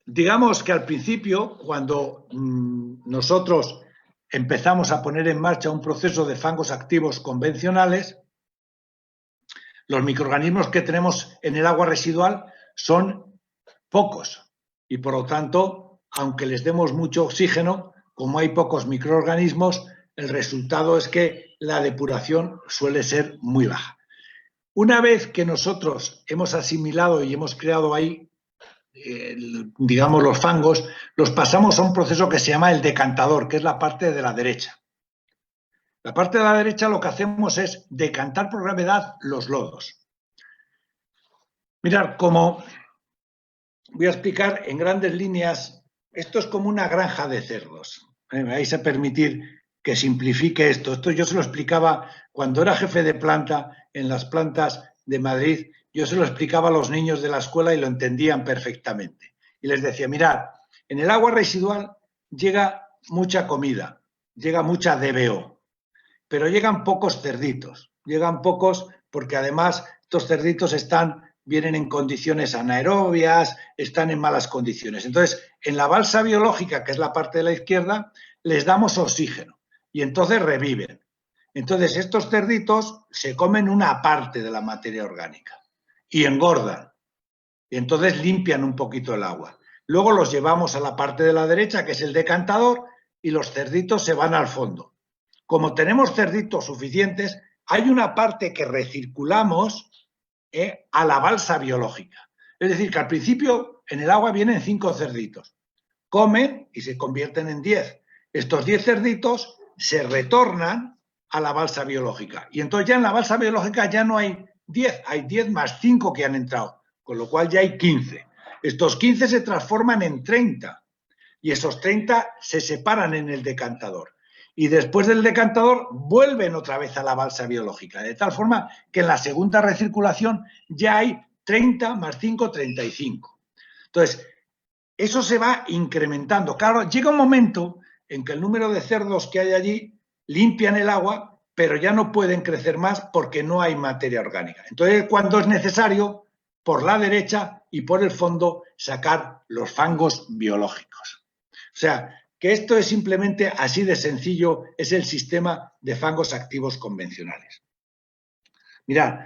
Digamos que al principio, cuando nosotros empezamos a poner en marcha un proceso de fangos activos convencionales, los microorganismos que tenemos en el agua residual son pocos y, por lo tanto, aunque les demos mucho oxígeno, como hay pocos microorganismos, el resultado es que la depuración suele ser muy baja. Una vez que nosotros hemos asimilado y hemos creado ahí, digamos, los fangos, los pasamos a un proceso que se llama el decantador, que es la parte de la derecha. La parte de la derecha lo que hacemos es decantar por gravedad los lodos. Mirad, como voy a explicar en grandes líneas, esto es como una granja de cerdos. Me vais a permitir que simplifique esto. Esto yo se lo explicaba cuando era jefe de planta en las plantas de Madrid. Yo se lo explicaba a los niños de la escuela y lo entendían perfectamente. Y les decía, mirad, en el agua residual llega mucha comida, llega mucha DBO, pero llegan pocos cerditos. Llegan pocos porque además estos cerditos vienen en condiciones anaerobias, están en malas condiciones. Entonces, en la balsa biológica, que es la parte de la izquierda, les damos oxígeno y entonces reviven. Entonces, estos cerditos se comen una parte de la materia orgánica y engordan. Y entonces limpian un poquito el agua. Luego los llevamos a la parte de la derecha, que es el decantador, y los cerditos se van al fondo. Como tenemos cerditos suficientes, hay una parte que recirculamos a la balsa biológica. Es decir, que al principio en el agua vienen 5 cerditos. Comen y se convierten en 10. Estos 10 cerditos se retornan a la balsa biológica. Y entonces ya en la balsa biológica ya no hay 10, hay 10 más 5 que han entrado, con lo cual ya hay 15. Estos 15 se transforman en 30 y esos 30 se separan en el decantador. Y después del decantador vuelven otra vez a la balsa biológica, de tal forma que en la segunda recirculación ya hay 30 más 5, 35. Entonces, eso se va incrementando. Claro, llega un momento en que el número de cerdos que hay allí limpian el agua, pero ya no pueden crecer más porque no hay materia orgánica. Entonces, cuando es necesario, por la derecha y por el fondo, sacar los fangos biológicos. O sea, que esto es simplemente así de sencillo, es el sistema de fangos activos convencionales. Mirad,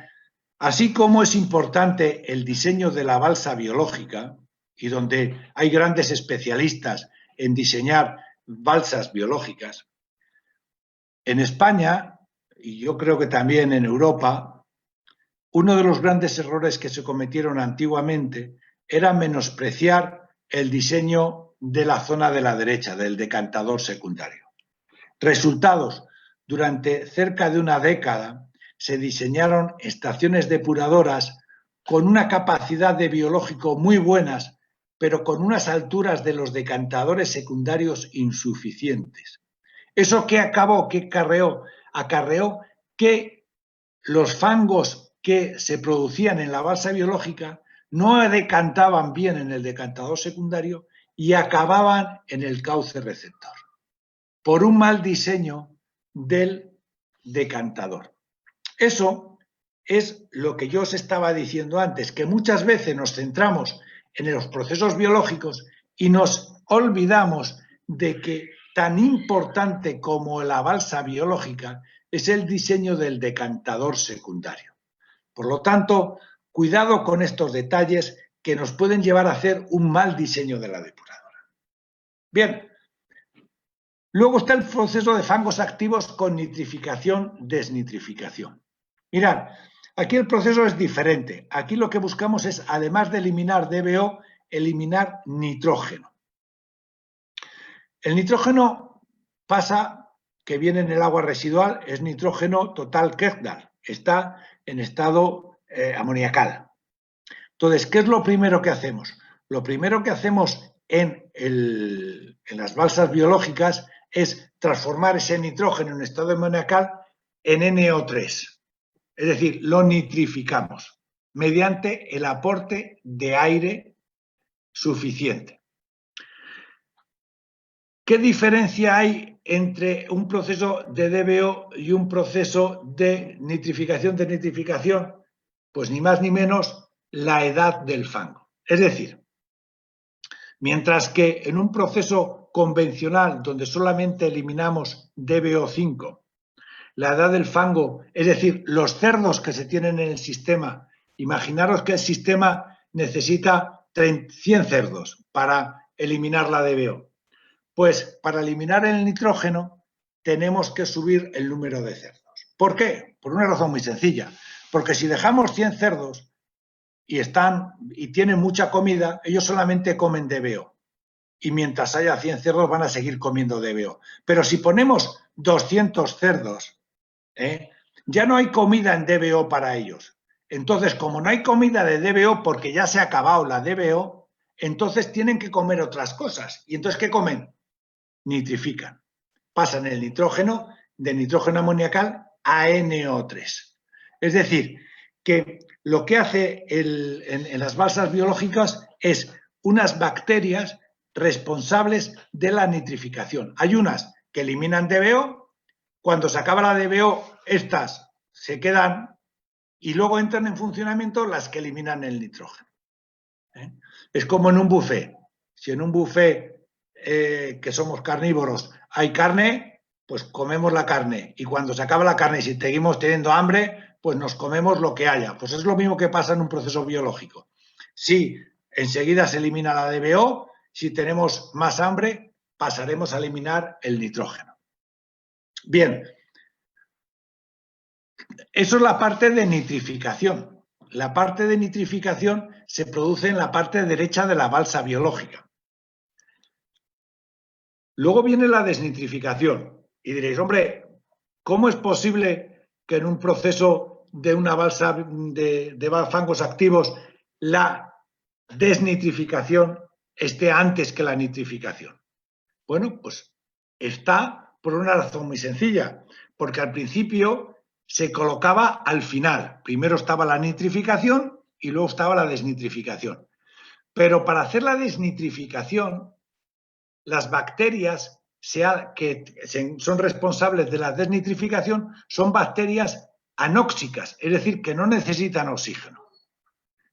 así como es importante el diseño de la balsa biológica, y donde hay grandes especialistas en diseñar balsas biológicas, en España, y yo creo que también en Europa, uno de los grandes errores que se cometieron antiguamente era menospreciar el diseño de la zona de la derecha, del decantador secundario. Resultados, durante cerca de una década se diseñaron estaciones depuradoras con una capacidad de biológico muy buenas, pero con unas alturas de los decantadores secundarios insuficientes. ¿Eso qué acabó? ¿Qué acarreó? Acarreó que los fangos que se producían en la balsa biológica no decantaban bien en el decantador secundario y acababan en el cauce receptor, por un mal diseño del decantador. Eso es lo que yo os estaba diciendo antes, que muchas veces nos centramos en los procesos biológicos y nos olvidamos de que tan importante como la balsa biológica es el diseño del decantador secundario. Por lo tanto, cuidado con estos detalles que nos pueden llevar a hacer un mal diseño de la depuradora. Bien, luego está el proceso de fangos activos con nitrificación-desnitrificación. Mirad, aquí el proceso es diferente. Aquí lo que buscamos es, además de eliminar DBO, eliminar nitrógeno. El nitrógeno pasa que viene en el agua residual, es nitrógeno total Kerdal, está en estado amoniacal. Entonces, ¿qué es lo primero que hacemos? Lo primero que hacemos en las balsas biológicas es transformar ese nitrógeno en estado amoniacal en NO3. Es decir, lo nitrificamos mediante el aporte de aire suficiente. ¿Qué diferencia hay entre un proceso de DBO y un proceso de nitrificación-desnitrificación? Pues ni más ni menos la edad del fango. Es decir, mientras que en un proceso convencional donde solamente eliminamos DBO5, la edad del fango, es decir, los cerdos que se tienen en el sistema, imaginaros que el sistema necesita 100 cerdos para eliminar la DBO. Pues para eliminar el nitrógeno tenemos que subir el número de cerdos. ¿Por qué? Por una razón muy sencilla. Porque si dejamos 100 cerdos y tienen mucha comida, ellos solamente comen DBO. Y mientras haya 100 cerdos van a seguir comiendo DBO. Pero si ponemos 200 cerdos, ya no hay comida en DBO para ellos. Entonces, como no hay comida de DBO porque ya se ha acabado la DBO, entonces tienen que comer otras cosas. ¿Y entonces qué comen? Nitrifican. Pasan el nitrógeno de nitrógeno amoniacal a NO3. Es decir, que lo que hace en las balsas biológicas es unas bacterias responsables de la nitrificación. Hay unas que eliminan DBO, cuando se acaba la DBO, estas se quedan y luego entran en funcionamiento las que eliminan el nitrógeno. Es como en un buffet. Si en un buffet que somos carnívoros hay carne, pues comemos la carne. Y cuando se acaba la carne y si seguimos teniendo hambre, pues nos comemos lo que haya. Pues es lo mismo que pasa en un proceso biológico. Si enseguida se elimina la DBO, si tenemos más hambre, pasaremos a eliminar el nitrógeno. Bien, eso es la parte de nitrificación. La parte de nitrificación se produce en la parte derecha de la balsa biológica. Luego viene la desnitrificación. Y diréis, hombre, ¿cómo es posible que en un proceso de una balsa de fangos activos la desnitrificación esté antes que la nitrificación? Bueno, pues está por una razón muy sencilla, porque al principio se colocaba al final. Primero estaba la nitrificación y luego estaba la desnitrificación. Pero para hacer la desnitrificación, las bacterias que son responsables de la desnitrificación son bacterias anóxicas, es decir, que no necesitan oxígeno.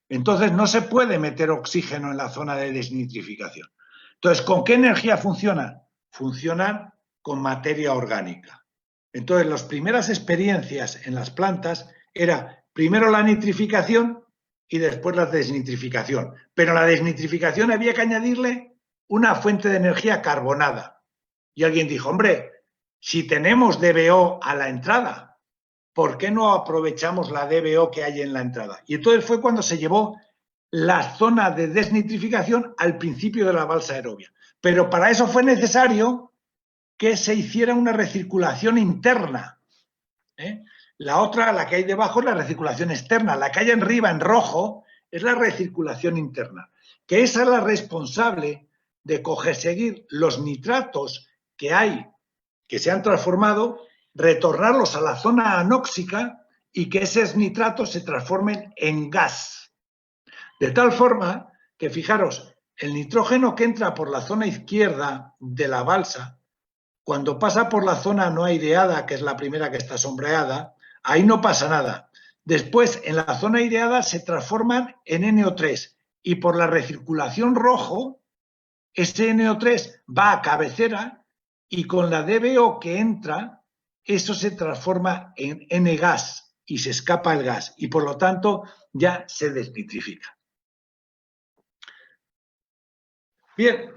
Entonces no se puede meter oxígeno en la zona de desnitrificación. Entonces, ¿con qué energía funcionan? Funcionan con materia orgánica. Entonces, las primeras experiencias en las plantas era primero la nitrificación y después la desnitrificación. Pero a la desnitrificación había que añadirle una fuente de energía carbonada. Y alguien dijo, hombre, si tenemos DBO a la entrada, ¿por qué no aprovechamos la DBO que hay en la entrada? Y entonces fue cuando se llevó la zona de desnitrificación al principio de la balsa aerobia. Pero para eso fue necesario que se hiciera una recirculación interna. La otra, la que hay debajo, es la recirculación externa. La que hay arriba en rojo es la recirculación interna, que esa es la responsable de seguir los nitratos que hay, que se han transformado, retornarlos a la zona anóxica y que esos nitratos se transformen en gas. De tal forma que, fijaros, el nitrógeno que entra por la zona izquierda de la balsa, cuando pasa por la zona no aireada, que es la primera que está sombreada, ahí no pasa nada. Después, en la zona aireada se transforman en NO3 y por la recirculación rojo, ese NO3 va a cabecera y con la DBO que entra, eso se transforma en N-gas y se escapa el gas y por lo tanto ya se desnitrifica. Bien,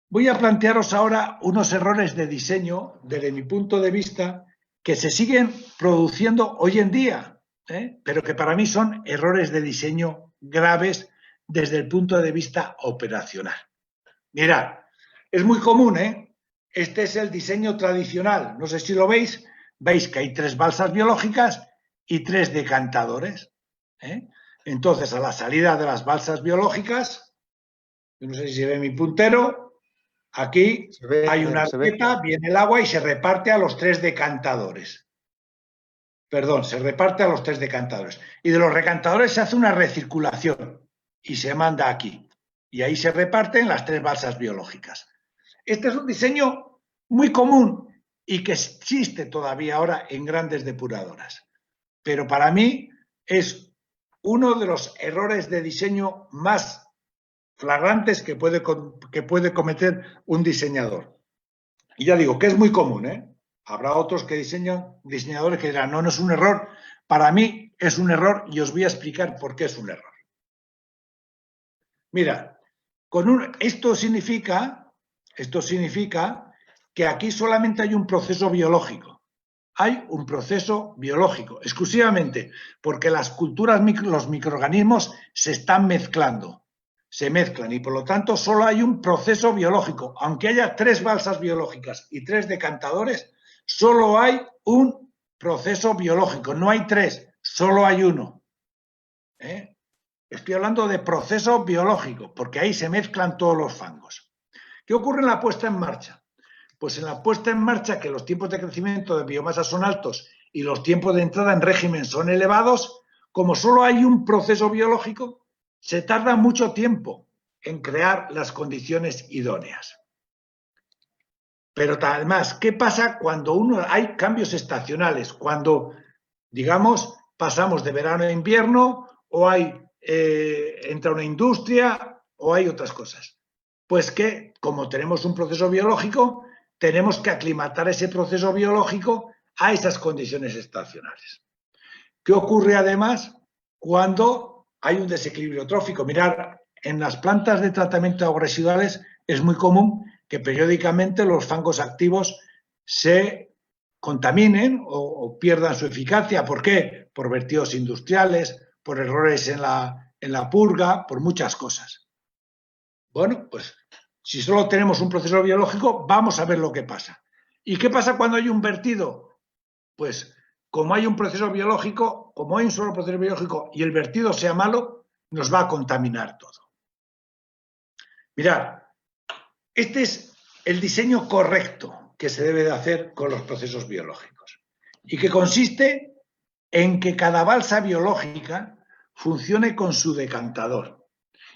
voy a plantearos ahora unos errores de diseño, desde mi punto de vista, que se siguen produciendo hoy en día, pero que para mí son errores de diseño graves desde el punto de vista operacional. Mirad, es muy común, este es el diseño tradicional, no sé si lo veis, veis que hay 3 balsas biológicas y 3 decantadores. Entonces, a la salida de las balsas biológicas, yo no sé si se ve mi puntero, aquí hay una arqueta, viene el agua y se reparte a los 3 decantadores. Perdón, se reparte a los 3 decantadores. Y de los decantadores se hace una recirculación y se manda aquí. Y ahí se reparten las 3 balsas biológicas. Este es un diseño muy común y que existe todavía ahora en grandes depuradoras. Pero para mí es uno de los errores de diseño más flagrantes que puede cometer un diseñador. Y ya digo que es muy común, Habrá otros que diseñadores que dirán, no, no es un error. Para mí es un error y os voy a explicar por qué es un error. Mira, esto significa que aquí solamente hay un proceso biológico. Hay un proceso biológico, exclusivamente porque las culturas, los microorganismos se están mezclando. Se mezclan y por lo tanto solo hay un proceso biológico. Aunque haya 3 balsas biológicas y 3 decantadores, solo hay un proceso biológico. No hay 3, solo hay uno. Estoy hablando de proceso biológico, porque ahí se mezclan todos los fangos. ¿Qué ocurre en la puesta en marcha? Pues en la puesta en marcha, que los tiempos de crecimiento de biomasa son altos y los tiempos de entrada en régimen son elevados, como solo hay un proceso biológico, se tarda mucho tiempo en crear las condiciones idóneas. Pero además, ¿qué pasa cuando hay cambios estacionales? Cuando, digamos, pasamos de verano a invierno o entra una industria o hay otras cosas. Pues que, como tenemos un proceso biológico, tenemos que aclimatar ese proceso biológico a esas condiciones estacionales. ¿Qué ocurre además cuando hay un desequilibrio trófico? Mirad, en las plantas de tratamiento de aguas residuales es muy común que periódicamente los fangos activos se contaminen o pierdan su eficacia. ¿Por qué? Por vertidos industriales, por errores en la purga, por muchas cosas. Bueno, pues si solo tenemos un proceso biológico, vamos a ver lo que pasa. ¿Y qué pasa cuando hay un vertido? Pues como hay un proceso biológico, como hay un solo proceso biológico y el vertido sea malo, nos va a contaminar todo. Mirad, este es el diseño correcto que se debe de hacer con los procesos biológicos y que consiste en que cada balsa biológica funcione con su decantador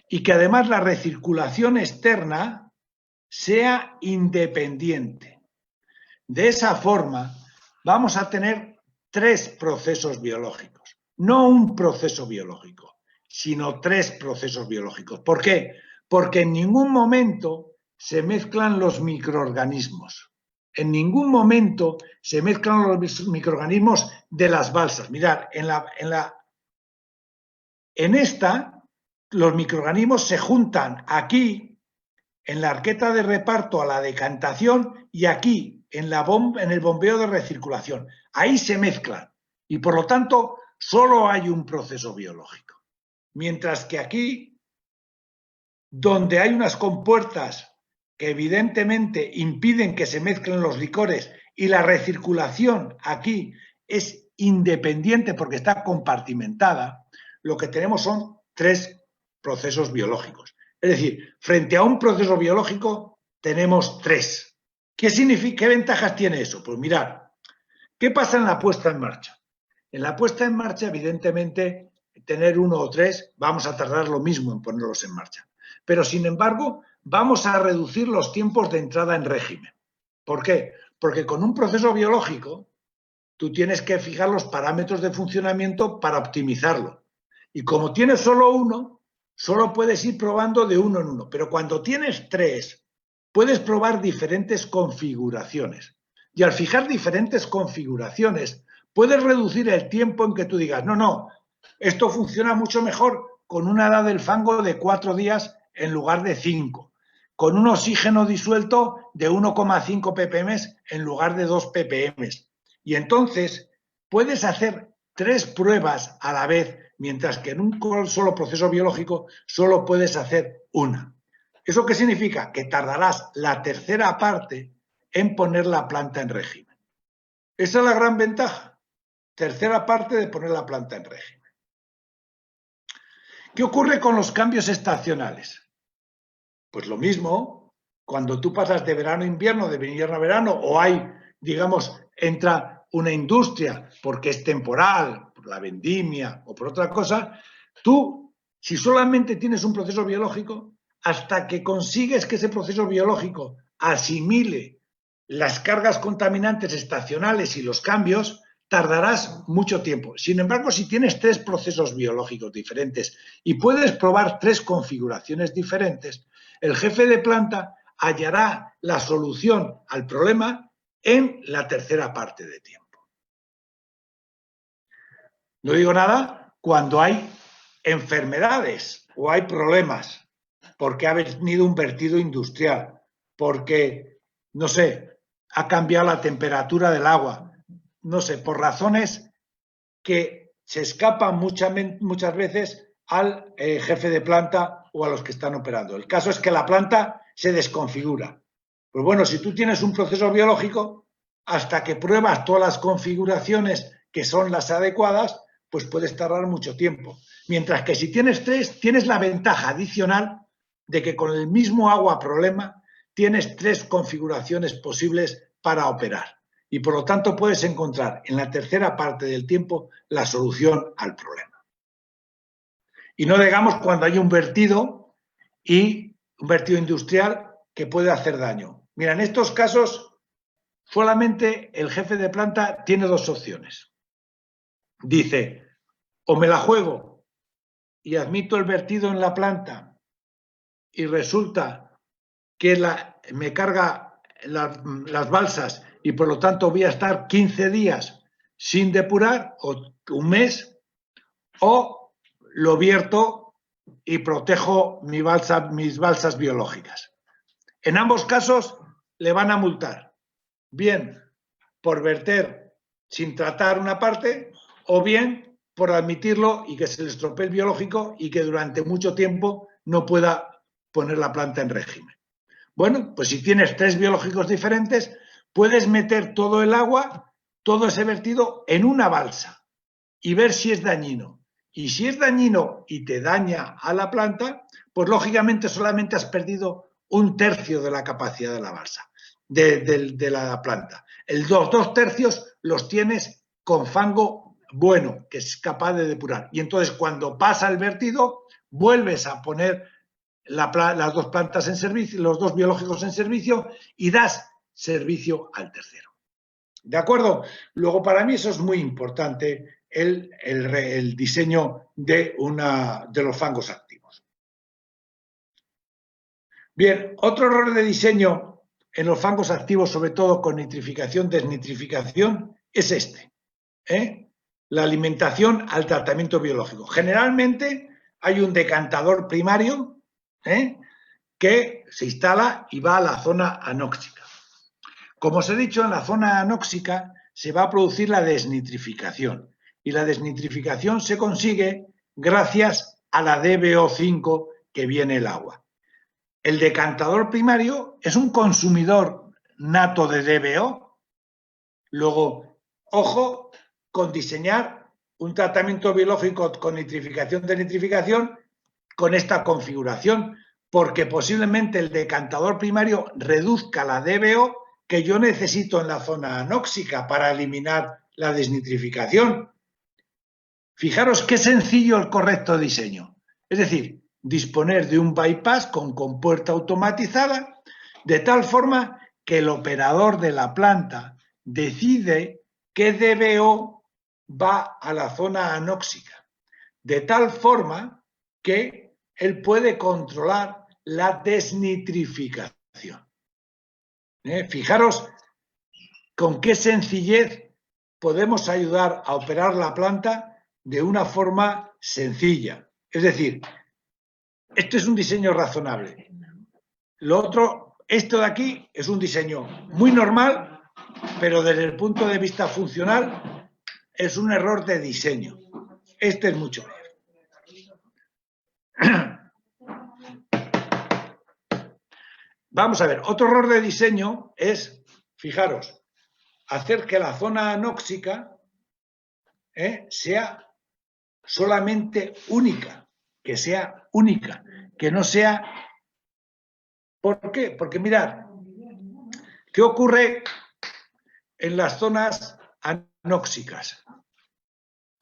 y que además la recirculación externa sea independiente. De esa forma vamos a tener 3 procesos biológicos, no un proceso biológico, sino 3 procesos biológicos. ¿Por qué? Porque en ningún momento se mezclan los microorganismos. En ningún momento se mezclan los microorganismos de las balsas. Mirad, en esta, los microorganismos se juntan aquí, en la arqueta de reparto a la decantación y aquí, en el bombeo de recirculación. Ahí se mezclan y, por lo tanto, solo hay un proceso biológico. Mientras que aquí, donde hay unas compuertas que evidentemente impiden que se mezclen los licores y la recirculación aquí es independiente porque está compartimentada, lo que tenemos son 3 procesos biológicos. Es decir, frente a un proceso biológico tenemos 3. ¿Qué ventajas tiene eso? Pues mirad, ¿qué pasa en la puesta en marcha? En la puesta en marcha, evidentemente, tener 1 o 3, vamos a tardar lo mismo en ponerlos en marcha. Pero, sin embargo, vamos a reducir los tiempos de entrada en régimen. ¿Por qué? Porque con un proceso biológico, tú tienes que fijar los parámetros de funcionamiento para optimizarlo. Y como tienes solo uno, solo puedes ir probando de uno en uno. Pero cuando tienes 3, puedes probar diferentes configuraciones. Y al fijar diferentes configuraciones, puedes reducir el tiempo en que tú digas, no, esto funciona mucho mejor con una edad del fango de 4 días en lugar de 5, con un oxígeno disuelto de 1,5 ppm en lugar de 2 ppm. Y entonces puedes hacer 3 pruebas a la vez, mientras que en un solo proceso biológico solo puedes hacer una. ¿Eso qué significa? Que tardarás la tercera parte en poner la planta en régimen. Esa es la gran ventaja. Tercera parte de poner la planta en régimen. ¿Qué ocurre con los cambios estacionales? Pues lo mismo, cuando tú pasas de verano a invierno, de invierno a verano, o hay, digamos, entra una industria porque es temporal, por la vendimia o por otra cosa, tú, si solamente tienes un proceso biológico, hasta que consigues que ese proceso biológico asimile las cargas contaminantes estacionales y los cambios, tardarás mucho tiempo. Sin embargo, si tienes 3 procesos biológicos diferentes y puedes probar 3 configuraciones diferentes, el jefe de planta hallará la solución al problema en la tercera parte de tiempo. No digo nada cuando hay enfermedades o hay problemas, porque ha venido un vertido industrial, porque, no sé, ha cambiado la temperatura del agua, no sé, por razones que se escapan muchas veces al jefe de planta o a los que están operando. El caso es que la planta se desconfigura. Pues bueno, si tú tienes un proceso biológico, hasta que pruebas todas las configuraciones que son las adecuadas, pues puedes tardar mucho tiempo. Mientras que si tienes 3, tienes la ventaja adicional de que con el mismo agua problema tienes 3 configuraciones posibles para operar. Y por lo tanto puedes encontrar en la tercera parte del tiempo la solución al problema. Y no digamos cuando hay un vertido industrial que puede hacer daño. Mira, en estos casos solamente el jefe de planta tiene 2 opciones. Dice, o me la juego y admito el vertido en la planta y resulta que me carga las balsas y por lo tanto voy a estar 15 días sin depurar o un mes, o lo vierto y protejo mis balsas biológicas. En ambos casos le van a multar, bien por verter sin tratar una parte o bien por admitirlo y que se le estropee el biológico y que durante mucho tiempo no pueda poner la planta en régimen. Bueno, pues si tienes 3 biológicos diferentes, puedes meter todo el agua, todo ese vertido en una balsa y ver si es dañino. Y si es dañino y te daña a la planta, pues lógicamente solamente has perdido 1/3 de la capacidad de la balsa, de la planta. Los 2/3 los tienes con fango bueno, que es capaz de depurar. Y entonces cuando pasa el vertido, vuelves a poner las 2 plantas en servicio, los 2 biológicos en servicio y das servicio al tercero. ¿De acuerdo? Luego, para mí eso es muy importante, el diseño de los fangos activos. Bien, otro error de diseño en los fangos activos, sobre todo con nitrificación, desnitrificación, es este. La alimentación al tratamiento biológico. Generalmente hay un decantador primario que se instala y va a la zona anóxica. Como os he dicho, en la zona anóxica se va a producir la desnitrificación y la desnitrificación se consigue gracias a la DBO5 que viene el agua. el decantador primario es un consumidor nato de DBO. Luego, ojo con diseñar un tratamiento biológico con nitrificación con esta configuración, porque posiblemente el decantador primario reduzca la DBO que yo necesito en la zona anóxica para eliminar la desnitrificación. Fijaros qué sencillo el correcto diseño. Es decir, disponer de un bypass con compuerta automatizada de tal forma que el operador de la planta decide qué DBO va a la zona anóxica, de tal forma que él puede controlar la desnitrificación. Fijaros con qué sencillez podemos ayudar a operar la planta de una forma sencilla. Es decir, esto es un diseño razonable. Lo otro, esto de aquí es un diseño muy normal, pero desde el punto de vista funcional es un error de diseño. Este es mucho peor. Vamos a ver, otro error de diseño es, fijaros, hacer que la zona anóxica sea solamente única, que sea única, que no sea... ¿Por qué? Porque mirad, ¿qué ocurre en las zonas anóxicas?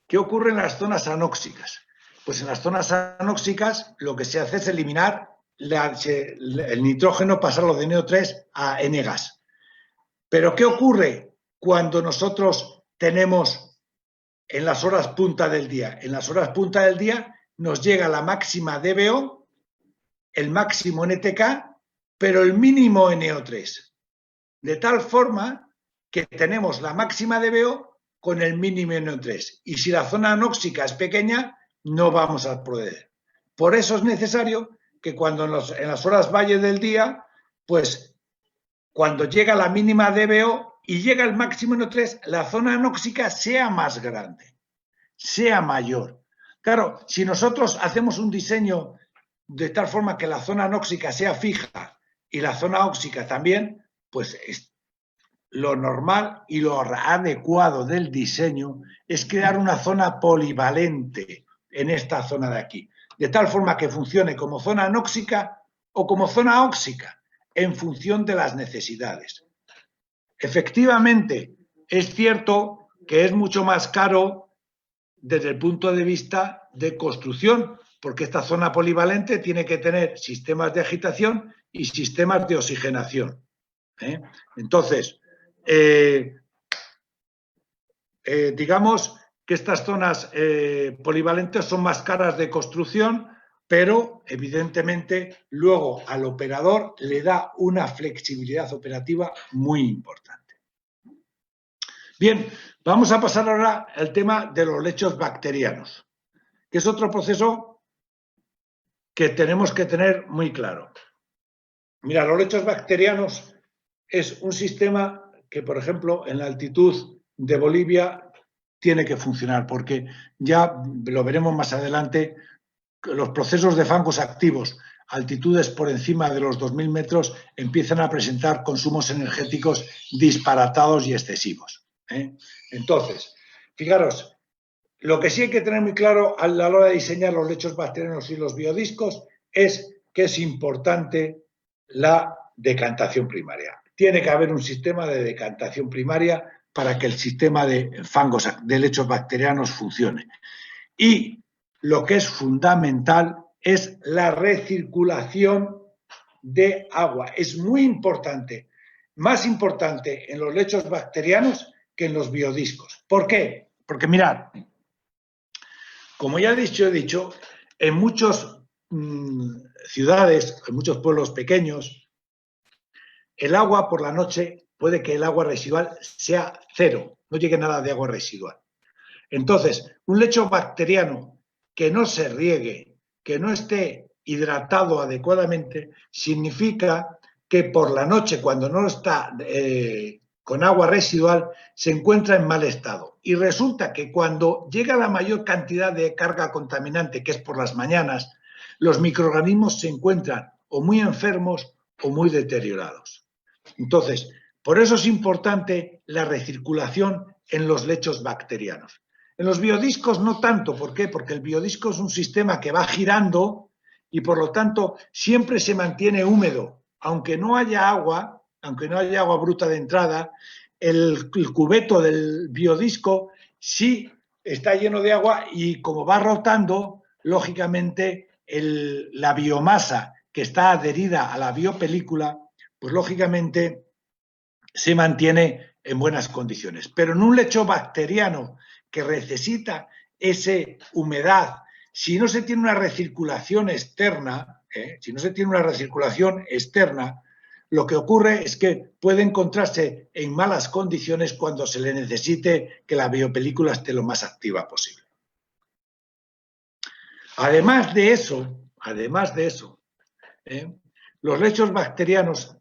¿Qué ocurre en las zonas anóxicas? Pues en las zonas anóxicas lo que se hace es eliminar el nitrógeno, pasarlo de NO3 a N-gas. Pero ¿qué ocurre cuando nosotros tenemos en las horas punta del día? En las horas punta del día nos llega la máxima DBO, el máximo NTK, pero el mínimo NO3. De tal forma que tenemos la máxima DBO con el mínimo NO3. Y si la zona anóxica es pequeña, no vamos a poder. Por eso es necesario que cuando en las horas valle del día, pues cuando llega la mínima DBO y llega el máximo NO3, la zona anóxica sea más grande, sea mayor. Claro, si nosotros hacemos un diseño de tal forma que la zona anóxica sea fija y la zona óxica también, pues lo normal y lo adecuado del diseño es crear una zona polivalente en esta zona de aquí, de tal forma que funcione como zona anóxica o como zona óxica, en función de las necesidades. Efectivamente, es cierto que es mucho más caro desde el punto de vista de construcción, porque esta zona polivalente tiene que tener sistemas de agitación y sistemas de oxigenación. Entonces, digamos que estas zonas polivalentes son más caras de construcción, pero evidentemente luego al operador le da una flexibilidad operativa muy importante. Bien, vamos a pasar ahora al tema de los lechos bacterianos, que es otro proceso que tenemos que tener muy claro. Mira, los lechos bacterianos es un sistema que, por ejemplo, en la altitud de Bolivia tiene que funcionar, porque ya lo veremos más adelante, los procesos de fangos activos a altitudes por encima de los 2000 metros empiezan a presentar consumos energéticos disparatados y excesivos. Entonces, fijaros, lo que sí hay que tener muy claro a la hora de diseñar los lechos bacterianos y los biodiscos es que es importante la decantación primaria. Tiene que haber un sistema de decantación primaria para que el sistema de fangos, de lechos bacterianos funcione. Y lo que es fundamental es la recirculación de agua. Es muy importante, más importante en los lechos bacterianos que en los biodiscos. ¿Por qué? Porque mirad, como ya he dicho, en muchas ciudades, en muchos pueblos pequeños, el agua por la noche puede que el agua residual sea cero, no llegue nada de agua residual. Entonces, un lecho bacteriano que no se riegue, que no esté hidratado adecuadamente, significa que por la noche, cuando no está con agua residual, se encuentra en mal estado. Y resulta que cuando llega la mayor cantidad de carga contaminante, que es por las mañanas, los microorganismos se encuentran o muy enfermos o muy deteriorados. Entonces, por eso es importante la recirculación en los lechos bacterianos. En los biodiscos no tanto. ¿Por qué? Porque el biodisco es un sistema que va girando y por lo tanto siempre se mantiene húmedo. Aunque no haya agua bruta de entrada, el cubeto del biodisco sí está lleno de agua y como va rotando, lógicamente la biomasa que está adherida a la biopelícula, pues lógicamente se mantiene en buenas condiciones. Pero en un lecho bacteriano que necesita esa humedad, si no se tiene una recirculación externa, lo que ocurre es que puede encontrarse en malas condiciones cuando se le necesite que la biopelícula esté lo más activa posible. Además de eso, los lechos bacterianos,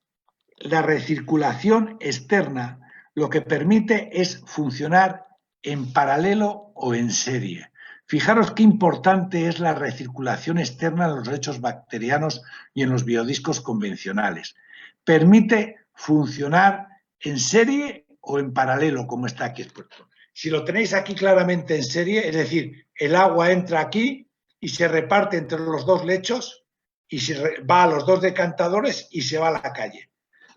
la recirculación externa lo que permite es funcionar en paralelo o en serie. Fijaros qué importante es la recirculación externa en los lechos bacterianos y en los biodiscos convencionales. Permite funcionar en serie o en paralelo, como está aquí expuesto. Si lo tenéis aquí claramente en serie, es decir, el agua entra aquí y se reparte entre los dos lechos y va a los dos decantadores y se va a la calle.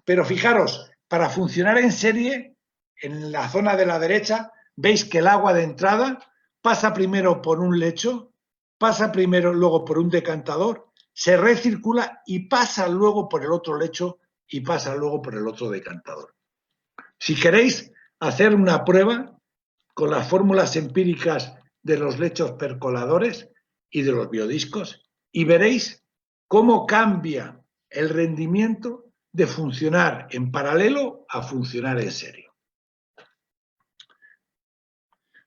Pero fijaros, para funcionar en serie, en la zona de la derecha, veis que el agua de entrada pasa primero por un lecho, pasa primero luego por un decantador, se recircula y pasa luego por el otro lecho y pasa luego por el otro decantador. Si queréis hacer una prueba con las fórmulas empíricas de los lechos percoladores y de los biodiscos y veréis cómo cambia el rendimiento de funcionar en paralelo a funcionar en serie.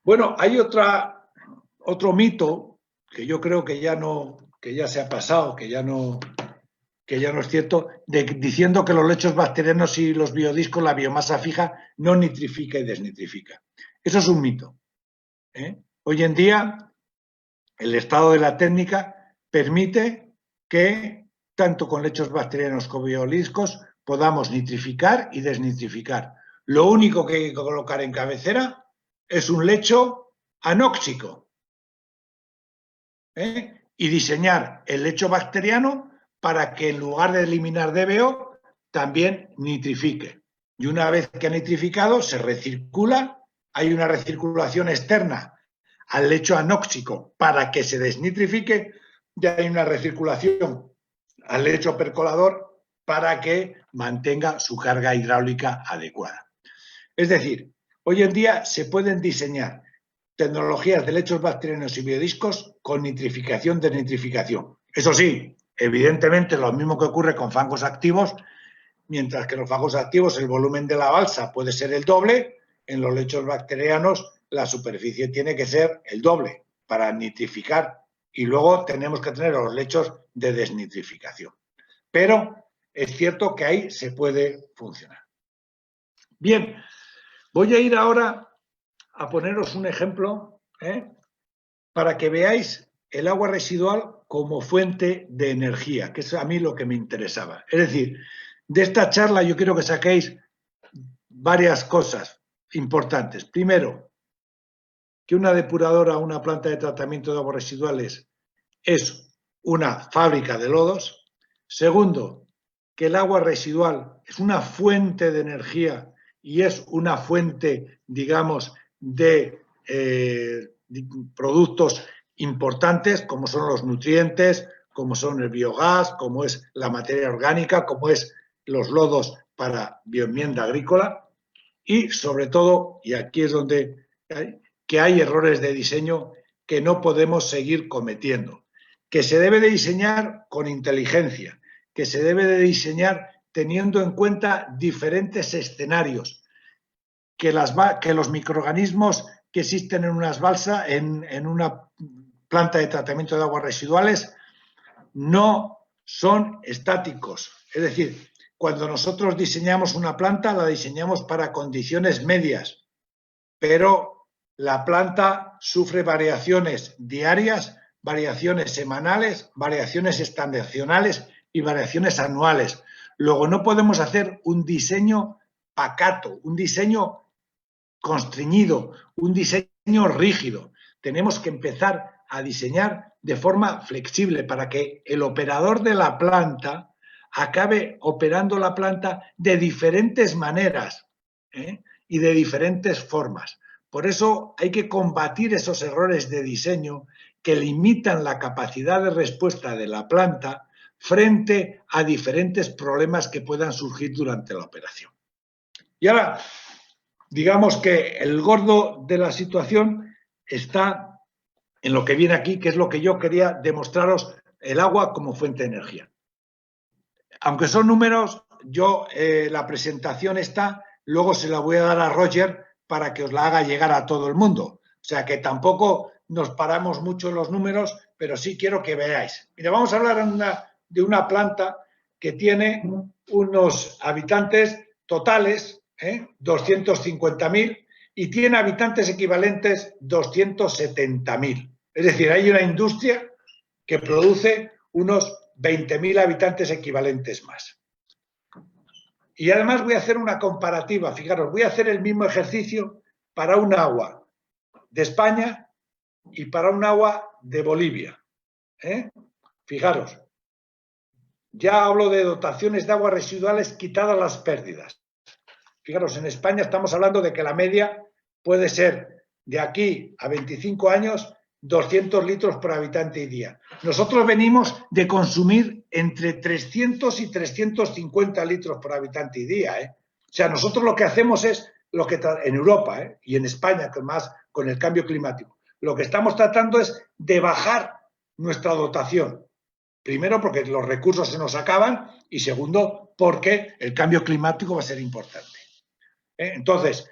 Bueno, hay otro mito que yo creo que ya se ha pasado, que ya no es cierto, diciendo que los lechos bacterianos y los biodiscos, la biomasa fija, no nitrifica y desnitrifica. Eso es un mito. Hoy en día, el estado de la técnica permite que tanto con lechos bacterianos como biodiscos podamos nitrificar y desnitrificar. Lo único que hay que colocar en cabecera es un lecho anóxico y diseñar el lecho bacteriano para que en lugar de eliminar DBO también nitrifique. Y una vez que ha nitrificado se recircula, hay una recirculación externa al lecho anóxico para que se desnitrifique y hay una recirculación al lecho percolador para que mantenga su carga hidráulica adecuada. Es decir, hoy en día se pueden diseñar tecnologías de lechos bacterianos y biodiscos con nitrificación, desnitrificación. Eso sí, evidentemente lo mismo que ocurre con fangos activos, mientras que en los fangos activos el volumen de la balsa puede ser el doble, en los lechos bacterianos la superficie tiene que ser el doble para nitrificar y luego tenemos que tener los lechos de desnitrificación. Pero es cierto que ahí se puede funcionar. Bien, voy a ir ahora a poneros un ejemplo para que veáis el agua residual como fuente de energía, que es a mí lo que me interesaba. Es decir, de esta charla yo quiero que saquéis varias cosas importantes. Primero, que una depuradora o una planta de tratamiento de aguas residuales es una fábrica de lodos. Segundo, que el agua residual es una fuente de energía y es una fuente, digamos, de productos importantes como son los nutrientes, como son el biogás, como es la materia orgánica, como es los lodos para bioenmienda agrícola y sobre todo, y aquí es donde hay errores de diseño que no podemos seguir cometiendo, que se debe de diseñar con inteligencia, que se debe de diseñar teniendo en cuenta diferentes escenarios, que los microorganismos que existen en unas balsas, en una planta de tratamiento de aguas residuales, no son estáticos. Es decir, cuando nosotros diseñamos una planta, la diseñamos para condiciones medias, pero la planta sufre variaciones diarias, variaciones semanales, variaciones estacionales y variaciones anuales. Luego, no podemos hacer un diseño pacato, un diseño constreñido, un diseño rígido. Tenemos que empezar a diseñar de forma flexible para que el operador de la planta acabe operando la planta de diferentes maneras, y de diferentes formas. Por eso hay que combatir esos errores de diseño que limitan la capacidad de respuesta de la planta frente a diferentes problemas que puedan surgir durante la operación. Y ahora, digamos que el gordo de la situación está en lo que viene aquí, que es lo que yo quería demostraros, el agua como fuente de energía. Aunque son números, yo la presentación esta, luego se la voy a dar a Roger para que os la haga llegar a todo el mundo. O sea que tampoco nos paramos mucho en los números, pero sí quiero que veáis. Mira, vamos a hablar de una planta que tiene unos habitantes totales, 250.000, y tiene habitantes equivalentes 270.000. Es decir, hay una industria que produce unos 20.000 habitantes equivalentes más. Y además voy a hacer una comparativa. Fijaros, voy a hacer el mismo ejercicio para un agua de España y para un agua de Bolivia. Fijaros, ya hablo de dotaciones de aguas residuales quitadas las pérdidas. Fijaros, en España estamos hablando de que la media puede ser de aquí a 25 años 200 litros por habitante y día. Nosotros venimos de consumir entre 300 y 350 litros por habitante y día. O sea, nosotros lo que hacemos es, lo que en Europa y en España, más con el cambio climático, lo que estamos tratando es de bajar nuestra dotación. Primero, porque los recursos se nos acaban y segundo, porque el cambio climático va a ser importante. Entonces,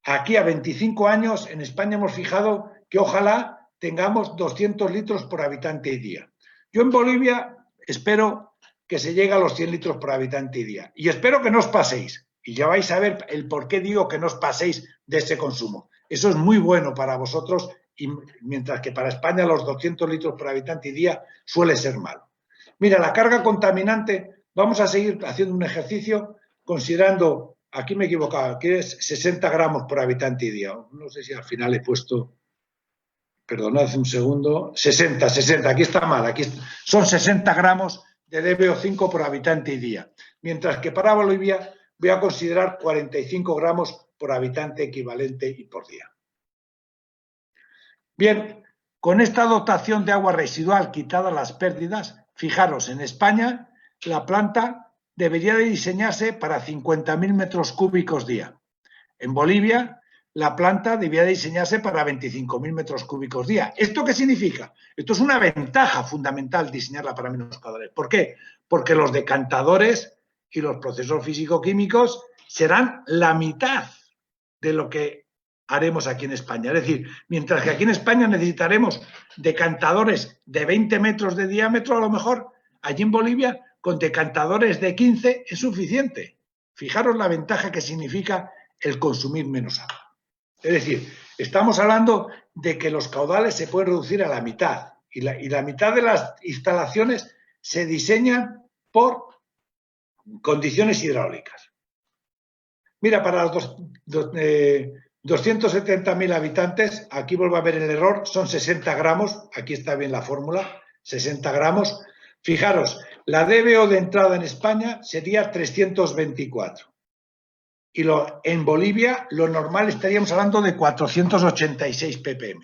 aquí a 25 años en España hemos fijado que ojalá tengamos 200 litros por habitante y día. Yo en Bolivia espero que se llegue a los 100 litros por habitante y día. Y espero que no os paséis. Y ya vais a ver el por qué digo que no os paséis de ese consumo. Eso es muy bueno para vosotros, y mientras que para España los 200 litros por habitante y día suele ser malo. Mira, la carga contaminante, vamos a seguir haciendo un ejercicio considerando, aquí me he equivocado, aquí es 60 gramos por habitante y día. No sé si al final he puesto... Perdonad un segundo, 60, aquí está mal, aquí son 60 gramos de DBO5 por habitante y día, mientras que para Bolivia voy a considerar 45 gramos por habitante equivalente y por día. Bien, con esta dotación de agua residual quitada las pérdidas, fijaros, en España la planta debería de diseñarse para 50.000 metros cúbicos día. En Bolivia la planta debía diseñarse para 25.000 metros cúbicos día. ¿Esto qué significa? Esto es una ventaja fundamental, diseñarla para menos caudales. ¿Por qué? Porque los decantadores y los procesos físico-químicos serán la mitad de lo que haremos aquí en España. Es decir, mientras que aquí en España necesitaremos decantadores de 20 metros de diámetro, a lo mejor allí en Bolivia con decantadores de 15 es suficiente. Fijaros la ventaja que significa el consumir menos agua. Es decir, estamos hablando de que los caudales se pueden reducir a la mitad y la mitad de las instalaciones se diseñan por condiciones hidráulicas. Mira, para los 270.000 habitantes, aquí vuelvo a ver el error, son 60 gramos, aquí está bien la fórmula, 60 gramos. Fijaros, la DBO de entrada en España sería 324. Y en Bolivia lo normal estaríamos hablando de 486 ppm.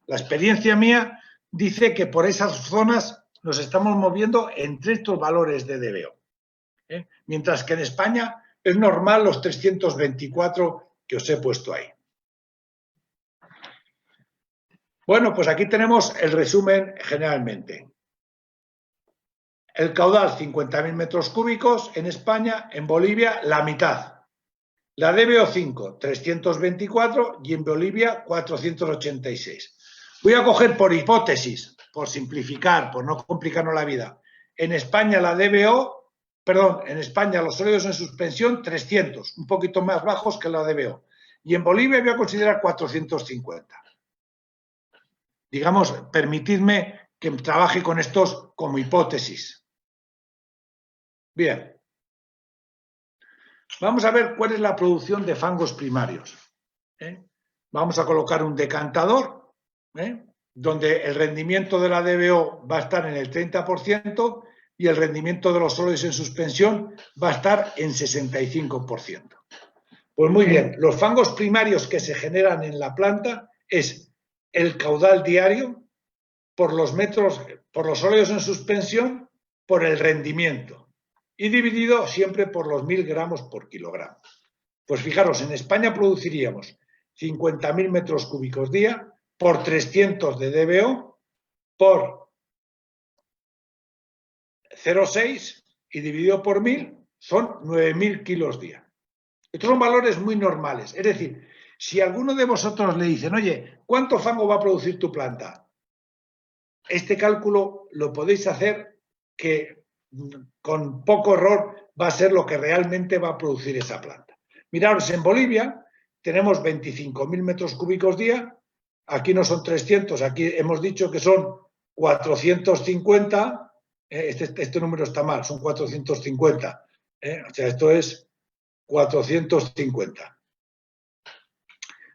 La experiencia mía dice que por esas zonas nos estamos moviendo entre estos valores de DBO. Mientras que en España es normal los 324 que os he puesto ahí. Bueno, pues aquí tenemos el resumen generalmente. El caudal 50.000 metros cúbicos en España, en Bolivia la mitad. La DBO5, 324 y en Bolivia 486. Voy a coger por hipótesis, por simplificar, por no complicarnos la vida. En España en España los sólidos en suspensión 300, un poquito más bajos que la DBO. Y en Bolivia voy a considerar 450. Digamos, permitidme que trabaje con estos como hipótesis. Bien. Vamos a ver cuál es la producción de fangos primarios. Vamos a colocar un decantador, donde el rendimiento de la DBO va a estar en el 30% y el rendimiento de los sólidos en suspensión va a estar en 65%. Pues muy bien, los fangos primarios que se generan en la planta es el caudal diario por los metros, por los sólidos en suspensión, por el rendimiento y dividido siempre por los 1000 gramos por kilogramo. Pues fijaros, en España produciríamos 50.000 metros cúbicos día por 300 de DBO por 0,6 y dividido por 1000 son 9.000 kilos día. Estos son valores muy normales. Es decir, si alguno de vosotros le dicen, oye, ¿cuánto fango va a producir tu planta? Este cálculo lo podéis hacer que con poco error va a ser lo que realmente va a producir esa planta. Miraros, en Bolivia tenemos 25.000 metros cúbicos día, aquí no son 300, aquí hemos dicho que son 450, este número está mal, son 450, o sea, esto es 450.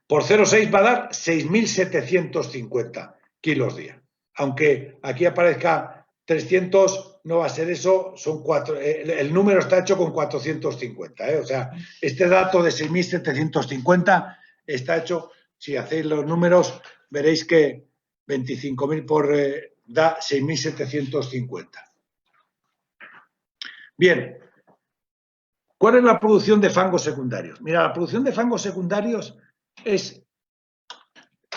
Por 0,6 va a dar 6.750 kilos día. Aunque aquí aparezca 300, no va a ser eso, son el número está hecho con 450. O sea, este dato de 6.750 está hecho, si hacéis los números, veréis que 25.000 da 6.750. Bien, ¿cuál es la producción de fangos secundarios? Mira, la producción de fangos secundarios es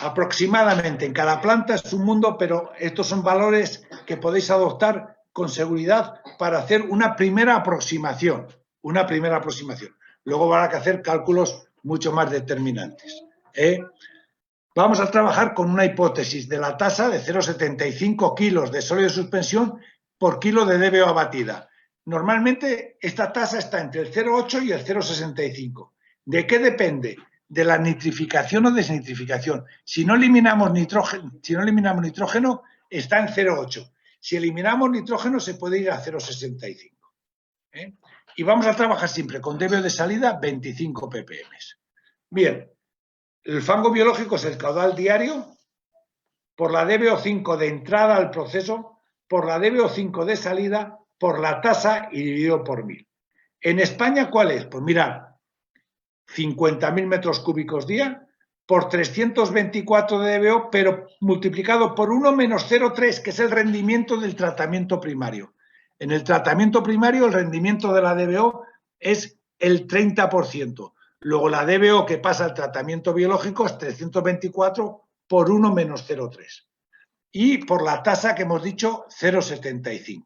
aproximadamente, en cada planta es un mundo, pero estos son valores que podéis adoptar con seguridad para hacer una primera aproximación. Luego habrá que hacer cálculos mucho más determinantes. Vamos a trabajar con una hipótesis de la tasa de 0,75 kilos de sólido de suspensión por kilo de DBO abatida. Normalmente esta tasa está entre el 0,8 y el 0,65. ¿De qué depende? De la nitrificación o desnitrificación. Si no eliminamos nitrógeno, está en 0,8. Si eliminamos nitrógeno, se puede ir a 0,65. Y vamos a trabajar siempre con DBO de salida 25 ppm. Bien, el fango biológico es el caudal diario por la DBO5 de entrada al proceso, por la DBO5 de salida, por la tasa y dividido por 1000. En España, ¿cuál es? Pues mirad, 50.000 metros cúbicos día por 324 de DBO, pero multiplicado por 1 menos 0,3, que es el rendimiento del tratamiento primario. En el tratamiento primario el rendimiento de la DBO es el 30%. Luego la DBO que pasa al tratamiento biológico es 324 por 1 menos 0,3. Y por la tasa que hemos dicho, 0,75.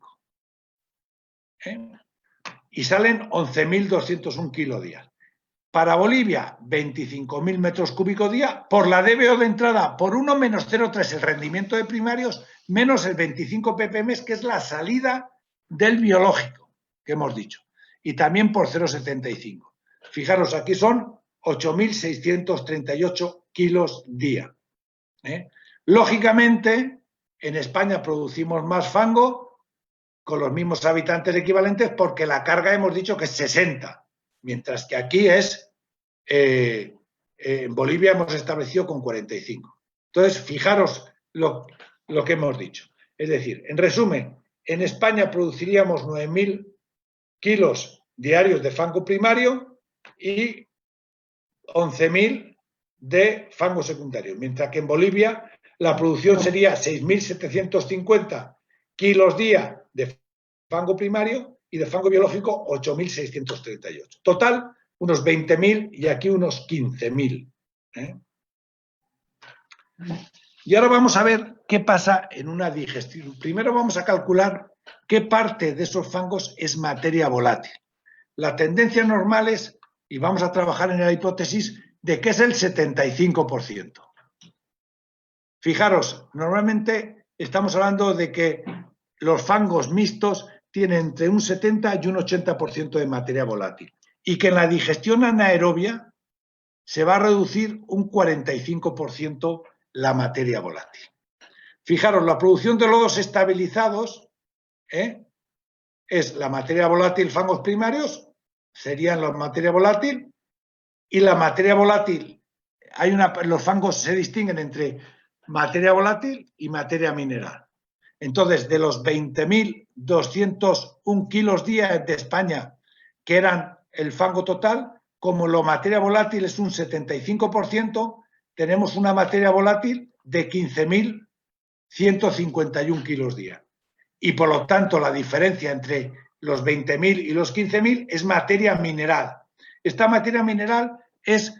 Y salen 11.201 kilos día. Para Bolivia, 25.000 metros cúbicos día, por la DBO de entrada, por 1 menos 0,3 el rendimiento de primarios, menos el 25 ppm, que es la salida del biológico, que hemos dicho, y también por 0,75. Fijaros, aquí son 8.638 kilos día. Lógicamente, en España producimos más fango con los mismos habitantes equivalentes porque la carga hemos dicho que es 60. Mientras que aquí en Bolivia hemos establecido con 45. Entonces, fijaros lo que hemos dicho. Es decir, en resumen, en España produciríamos 9.000 kilos diarios de fango primario y 11.000 de fango secundario, mientras que en Bolivia la producción sería 6.750 kilos día de fango primario y de fango biológico 8.638. Total, unos 20.000 y aquí unos 15.000. Y ahora vamos a ver qué pasa en una digestión. Primero vamos a calcular qué parte de esos fangos es materia volátil. La tendencia normal es, y vamos a trabajar en la hipótesis, de que es el 75%. Fijaros, normalmente estamos hablando de que los fangos mixtos tienen entre un 70 y un 80% de materia volátil y que en la digestión anaerobia se va a reducir un 45% la materia volátil. Fijaros, la producción de lodos estabilizados es la materia volátil, fangos primarios, serían la materia volátil, y la materia volátil, los fangos se distinguen entre materia volátil y materia mineral. Entonces, de los 20.201 kilos día de España, que eran el fango total, como la materia volátil es un 75%, tenemos una materia volátil de 15.151 kilos día. Y por lo tanto, la diferencia entre los 20.000 y los 15.000 es materia mineral. Esta materia mineral es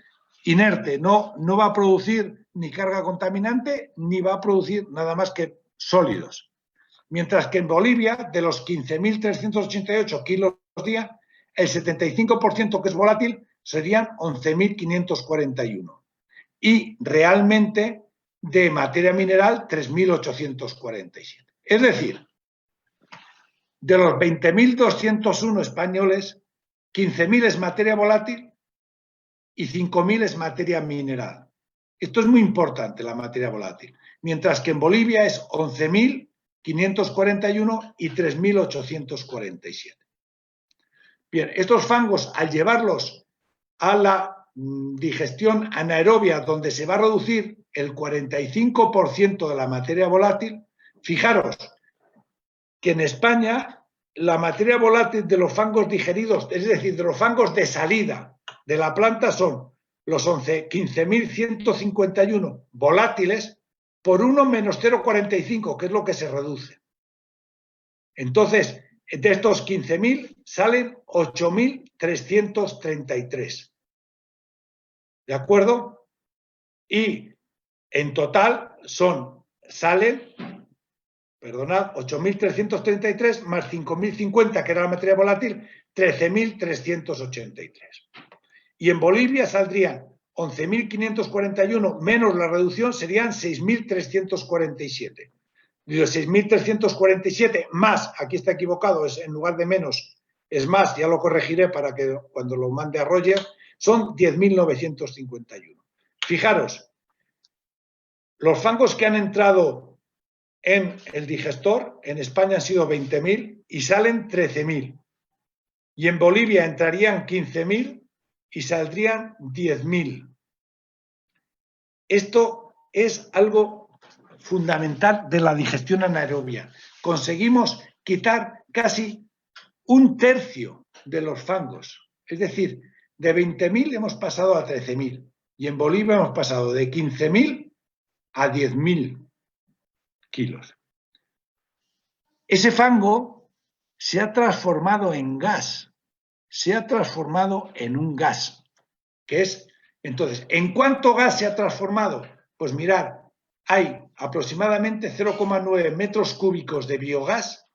inerte, no va a producir ni carga contaminante ni va a producir nada más que sólidos. Mientras que en Bolivia, de los 15.388 kilos día, el 75% que es volátil serían 11.541. Y realmente de materia mineral 3.847. Es decir, de los 20.201 españoles, 15.000 es materia volátil y 5.000 es materia mineral. Esto es muy importante, la materia volátil. Mientras que en Bolivia es 11.541 y 3.847. Bien, estos fangos, al llevarlos a la digestión anaerobia, donde se va a reducir el 45% de la materia volátil, fijaros que en España la materia volátil de los fangos digeridos, es decir, de los fangos de salida de la planta, son los 15.151 volátiles por 1 menos 0,45, que es lo que se reduce. Entonces, de estos 15.000 salen 8.333. ¿De acuerdo? Y en total salen 8.333 más 5.050, que era la materia volátil, 13.383. Y en Bolivia saldrían 11.541 menos la reducción, serían 6.347. Y los 6.347 más, aquí está equivocado, es en lugar de menos, es más, ya lo corregiré para que cuando lo mande a Roger, son 10.951. Fijaros, los fangos que han entrado en el digestor, en España han sido 20.000 y salen 13.000. Y en Bolivia entrarían 15.000 y saldrían 10.000. Esto es algo fundamental de la digestión anaerobia. Conseguimos quitar casi 1/3 de los fangos. Es decir, de 20.000 hemos pasado a 13.000. Y en Bolivia hemos pasado de 15.000 a 10.000 kilos. Ese fango se ha transformado en gas, se ha transformado en un gas, que es, entonces, ¿en cuánto gas se ha transformado? Pues mirad, hay aproximadamente 0,9 metros cúbicos de biogás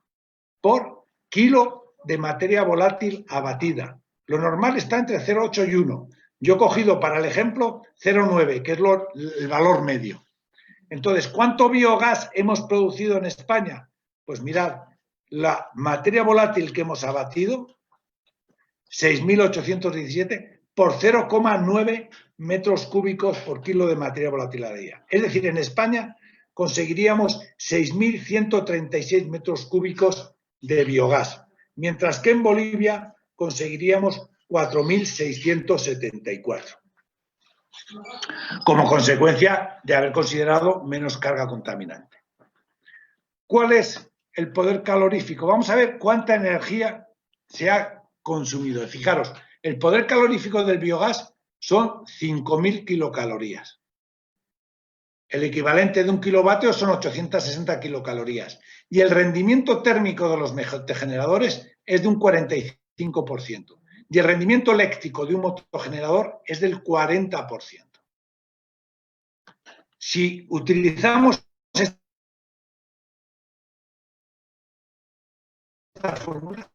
por kilo de materia volátil abatida. Lo normal está entre 0,8 y 1. Yo he cogido para el ejemplo 0,9, que es el valor medio. Entonces, ¿cuánto biogás hemos producido en España? Pues mirad, la materia volátil que hemos abatido, 6.817 por 0,9 metros cúbicos por kilo de materia volátil a día. Es decir, en España conseguiríamos 6.136 metros cúbicos de biogás, mientras que en Bolivia conseguiríamos 4.674. Como consecuencia de haber considerado menos carga contaminante. ¿Cuál es el poder calorífico? Vamos a ver cuánta energía se ha consumido. Fijaros, el poder calorífico del biogás son 5.000 kilocalorías. El equivalente de 1 kilovatio son 860 kilocalorías. Y el rendimiento térmico de los megageneradores es de un 45%. Y el rendimiento eléctrico de un motogenerador es del 40%. Si utilizamos esta fórmula,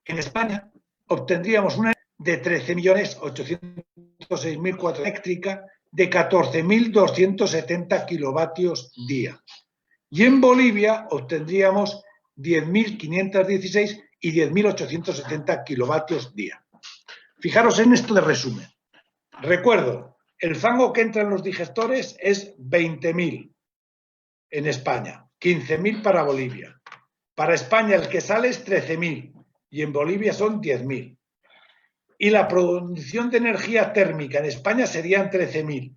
en España obtendríamos una de 13.806.004 eléctrica de 14.270 kilovatios día. Y en Bolivia obtendríamos 10.516 y 10.870 kilovatios día. Fijaros en esto de resumen. Recuerdo, el fango que entra en los digestores es 20.000 en España, 15.000 para Bolivia. Para España el que sale es 13.000 y en Bolivia son 10.000. Y la producción de energía térmica en España serían 13.000.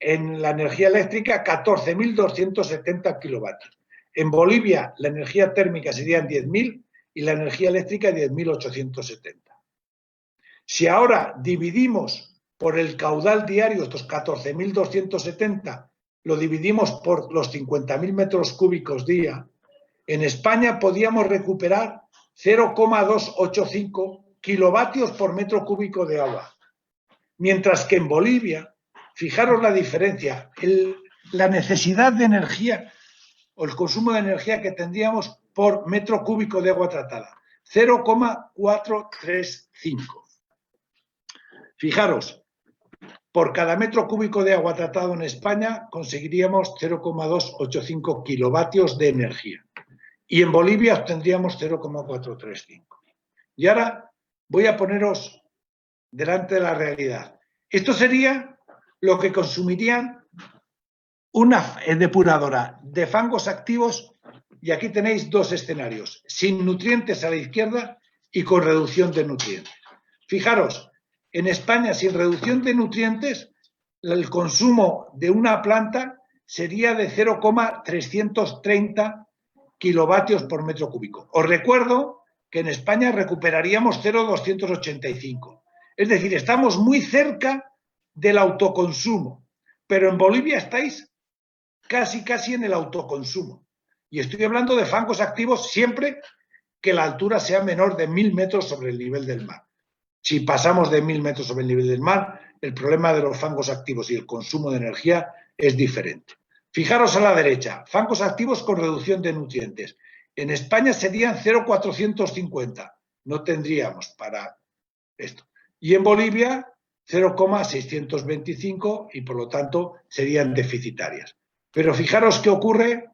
En la energía eléctrica 14.270 kilovatios. En Bolivia la energía térmica serían 10.000 y la energía eléctrica 10.870. Si ahora dividimos por el caudal diario, estos 14.270, lo dividimos por los 50.000 metros cúbicos día, en España podíamos recuperar 0,285 kilovatios por metro cúbico de agua. Mientras que en Bolivia, fijaros la diferencia, la necesidad de energía o el consumo de energía que tendríamos por metro cúbico de agua tratada, 0,435. Fijaros, por cada metro cúbico de agua tratado en España conseguiríamos 0,285 kilovatios de energía. Y en Bolivia obtendríamos 0,435. Y ahora voy a poneros delante de la realidad. Esto sería lo que consumirían una depuradora de fangos activos, y aquí tenéis dos escenarios, sin nutrientes a la izquierda y con reducción de nutrientes. Fijaros, en España sin reducción de nutrientes, el consumo de una planta sería de 0,330 kilovatios por metro cúbico. Os recuerdo que en España recuperaríamos 0,285. Es decir, estamos muy cerca del autoconsumo, pero en Bolivia estáis casi en el autoconsumo. Y estoy hablando de fangos activos siempre que la altura sea menor de 1.000 metros sobre el nivel del mar. Si pasamos de 1.000 metros sobre el nivel del mar, el problema de los fangos activos y el consumo de energía es diferente. Fijaros a la derecha, fangos activos con reducción de nutrientes. En España serían 0,450, no tendríamos para esto. Y en Bolivia 0,625 y por lo tanto serían deficitarias. Pero fijaros qué ocurre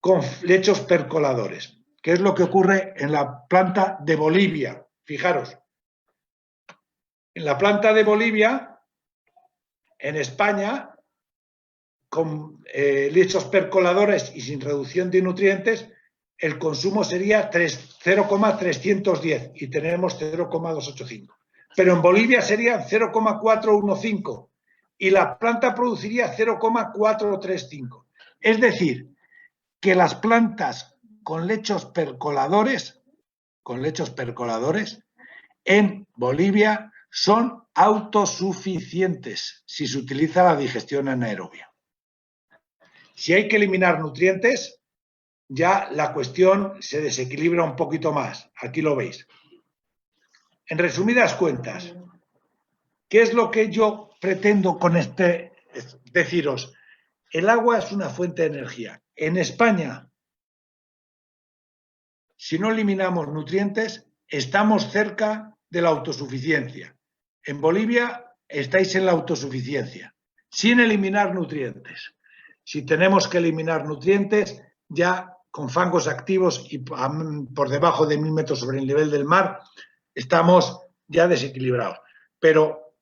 con lechos percoladores, que es lo que ocurre en la planta de Bolivia. Fijaros, en la planta de Bolivia, en España, con lechos percoladores y sin reducción de nutrientes, el consumo sería 0,310 y tenemos 0,285. Pero en Bolivia serían 0,415 y la planta produciría 0,435. Es decir, que las plantas con lechos percoladores en Bolivia son autosuficientes si se utiliza la digestión anaerobia. Si hay que eliminar nutrientes, ya la cuestión se desequilibra un poquito más. Aquí lo veis. En resumidas cuentas, ¿qué es lo que yo pretendo con deciros? El agua es una fuente de energía. En España, si no eliminamos nutrientes, estamos cerca de la autosuficiencia. En Bolivia estáis en la autosuficiencia, sin eliminar nutrientes. Si tenemos que eliminar nutrientes, ya con fangos activos y por debajo de 1.000 metros sobre el nivel del mar, estamos ya desequilibrados. Pero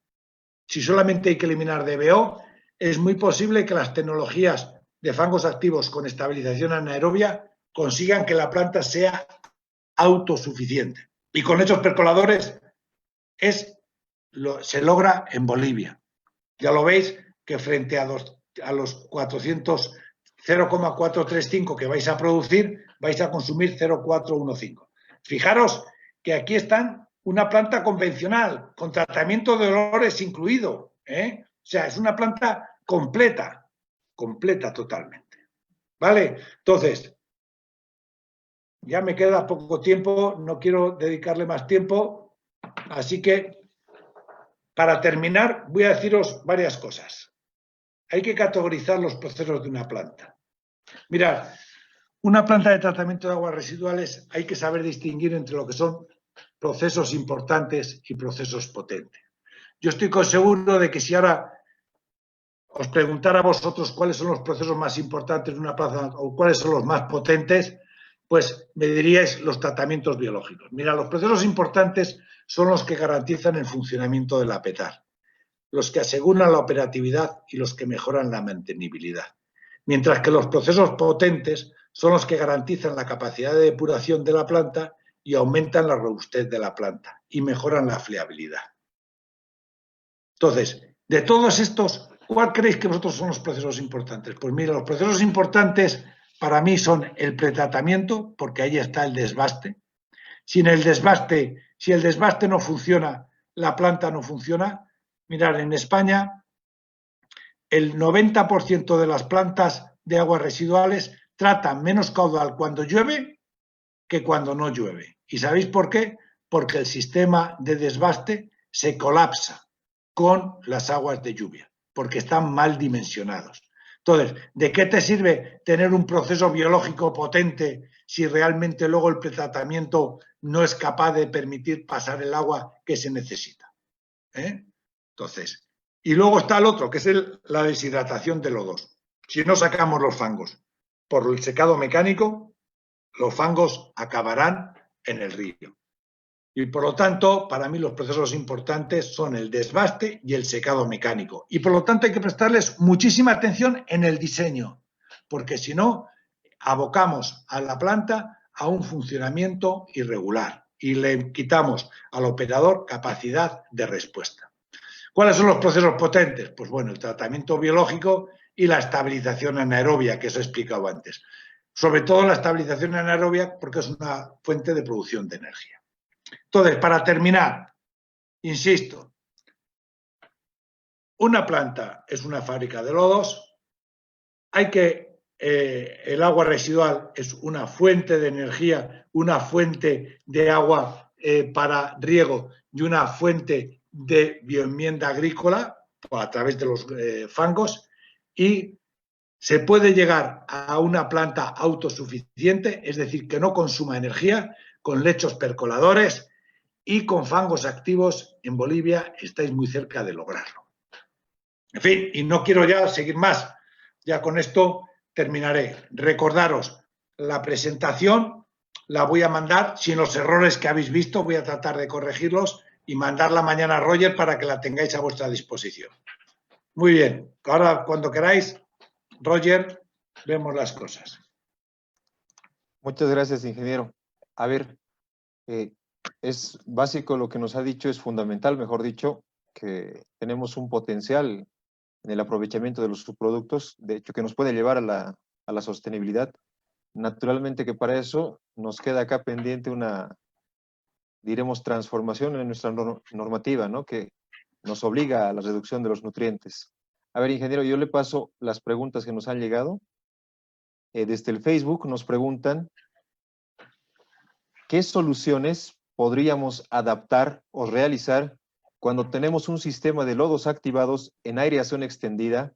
si solamente hay que eliminar DBO, es muy posible que las tecnologías de fangos activos con estabilización anaerobia consigan que la planta sea autosuficiente. Y con lechos percoladores se logra en Bolivia. Ya lo veis que frente a los 0,435 que vais a producir, vais a consumir 0,415. Fijaros que aquí están una planta convencional, con tratamiento de olores incluido, ¿eh? O sea, es una planta completa totalmente. ¿Vale? Entonces, ya me queda poco tiempo, no quiero dedicarle más tiempo, así que para terminar voy a deciros varias cosas. Hay que categorizar los procesos de una planta. Mirad, una planta de tratamiento de aguas residuales hay que saber distinguir entre lo que son procesos importantes y procesos potentes. Yo estoy seguro de que si ahora os preguntara a vosotros cuáles son los procesos más importantes de una planta o cuáles son los más potentes, pues me diríais los tratamientos biológicos. Mira, los procesos importantes son los que garantizan el funcionamiento de la PETAR, los que aseguran la operatividad y los que mejoran la mantenibilidad. Mientras que los procesos potentes son los que garantizan la capacidad de depuración de la planta y aumentan la robustez de la planta y mejoran la fiabilidad. Entonces, de todos estos, ¿cuál creéis que vosotros son los procesos importantes? Pues mira, los procesos importantes para mí son el pretratamiento, porque ahí está el desbaste. Si el desbaste no funciona, la planta no funciona. Mirad, en España el 90% de las plantas de aguas residuales tratan menos caudal cuando llueve que cuando no llueve. ¿Y sabéis por qué? Porque el sistema de desbaste se colapsa con las aguas de lluvia, porque están mal dimensionados. Entonces, ¿de qué te sirve tener un proceso biológico potente si realmente luego el pretratamiento no es capaz de permitir pasar el agua que se necesita? Entonces, y luego está el otro, que es la deshidratación de lodos. Si no sacamos los fangos por el secado mecánico, los fangos acabarán en el río. Y por lo tanto, para mí los procesos importantes son el desbaste y el secado mecánico. Y por lo tanto hay que prestarles muchísima atención en el diseño, porque si no, abocamos a la planta a un funcionamiento irregular y le quitamos al operador capacidad de respuesta. ¿Cuáles son los procesos potentes? Pues bueno, el tratamiento biológico y la estabilización anaerobia, que os he explicado antes. Sobre todo la estabilización anaerobia porque es una fuente de producción de energía. Entonces, para terminar, insisto, una planta es una fábrica de lodos, el agua residual es una fuente de energía, una fuente de agua para riego y una fuente de bioenmienda agrícola a través de los fangos, y se puede llegar a una planta autosuficiente, es decir, que no consuma energía, con lechos percoladores y con fangos activos. En Bolivia estáis muy cerca de lograrlo. En fin, y no quiero ya seguir más. Ya con esto terminaré. Recordaros, la presentación la voy a mandar, sin los errores que habéis visto, voy a tratar de corregirlos y mandarla mañana a Roger para que la tengáis a vuestra disposición. Muy bien, ahora cuando queráis, Roger, vemos las cosas. Muchas gracias, ingeniero. A ver, es básico lo que nos ha dicho, es fundamental, mejor dicho, que tenemos un potencial en el aprovechamiento de los subproductos, de hecho, que nos puede llevar a la sostenibilidad. Naturalmente que para eso nos queda acá pendiente una, diremos, transformación en nuestra normativa, ¿no? Que nos obliga a la reducción de los nutrientes. A ver, ingeniero, yo le paso las preguntas que nos han llegado. Desde el Facebook nos preguntan, ¿qué soluciones podríamos adaptar o realizar cuando tenemos un sistema de lodos activados en aireación extendida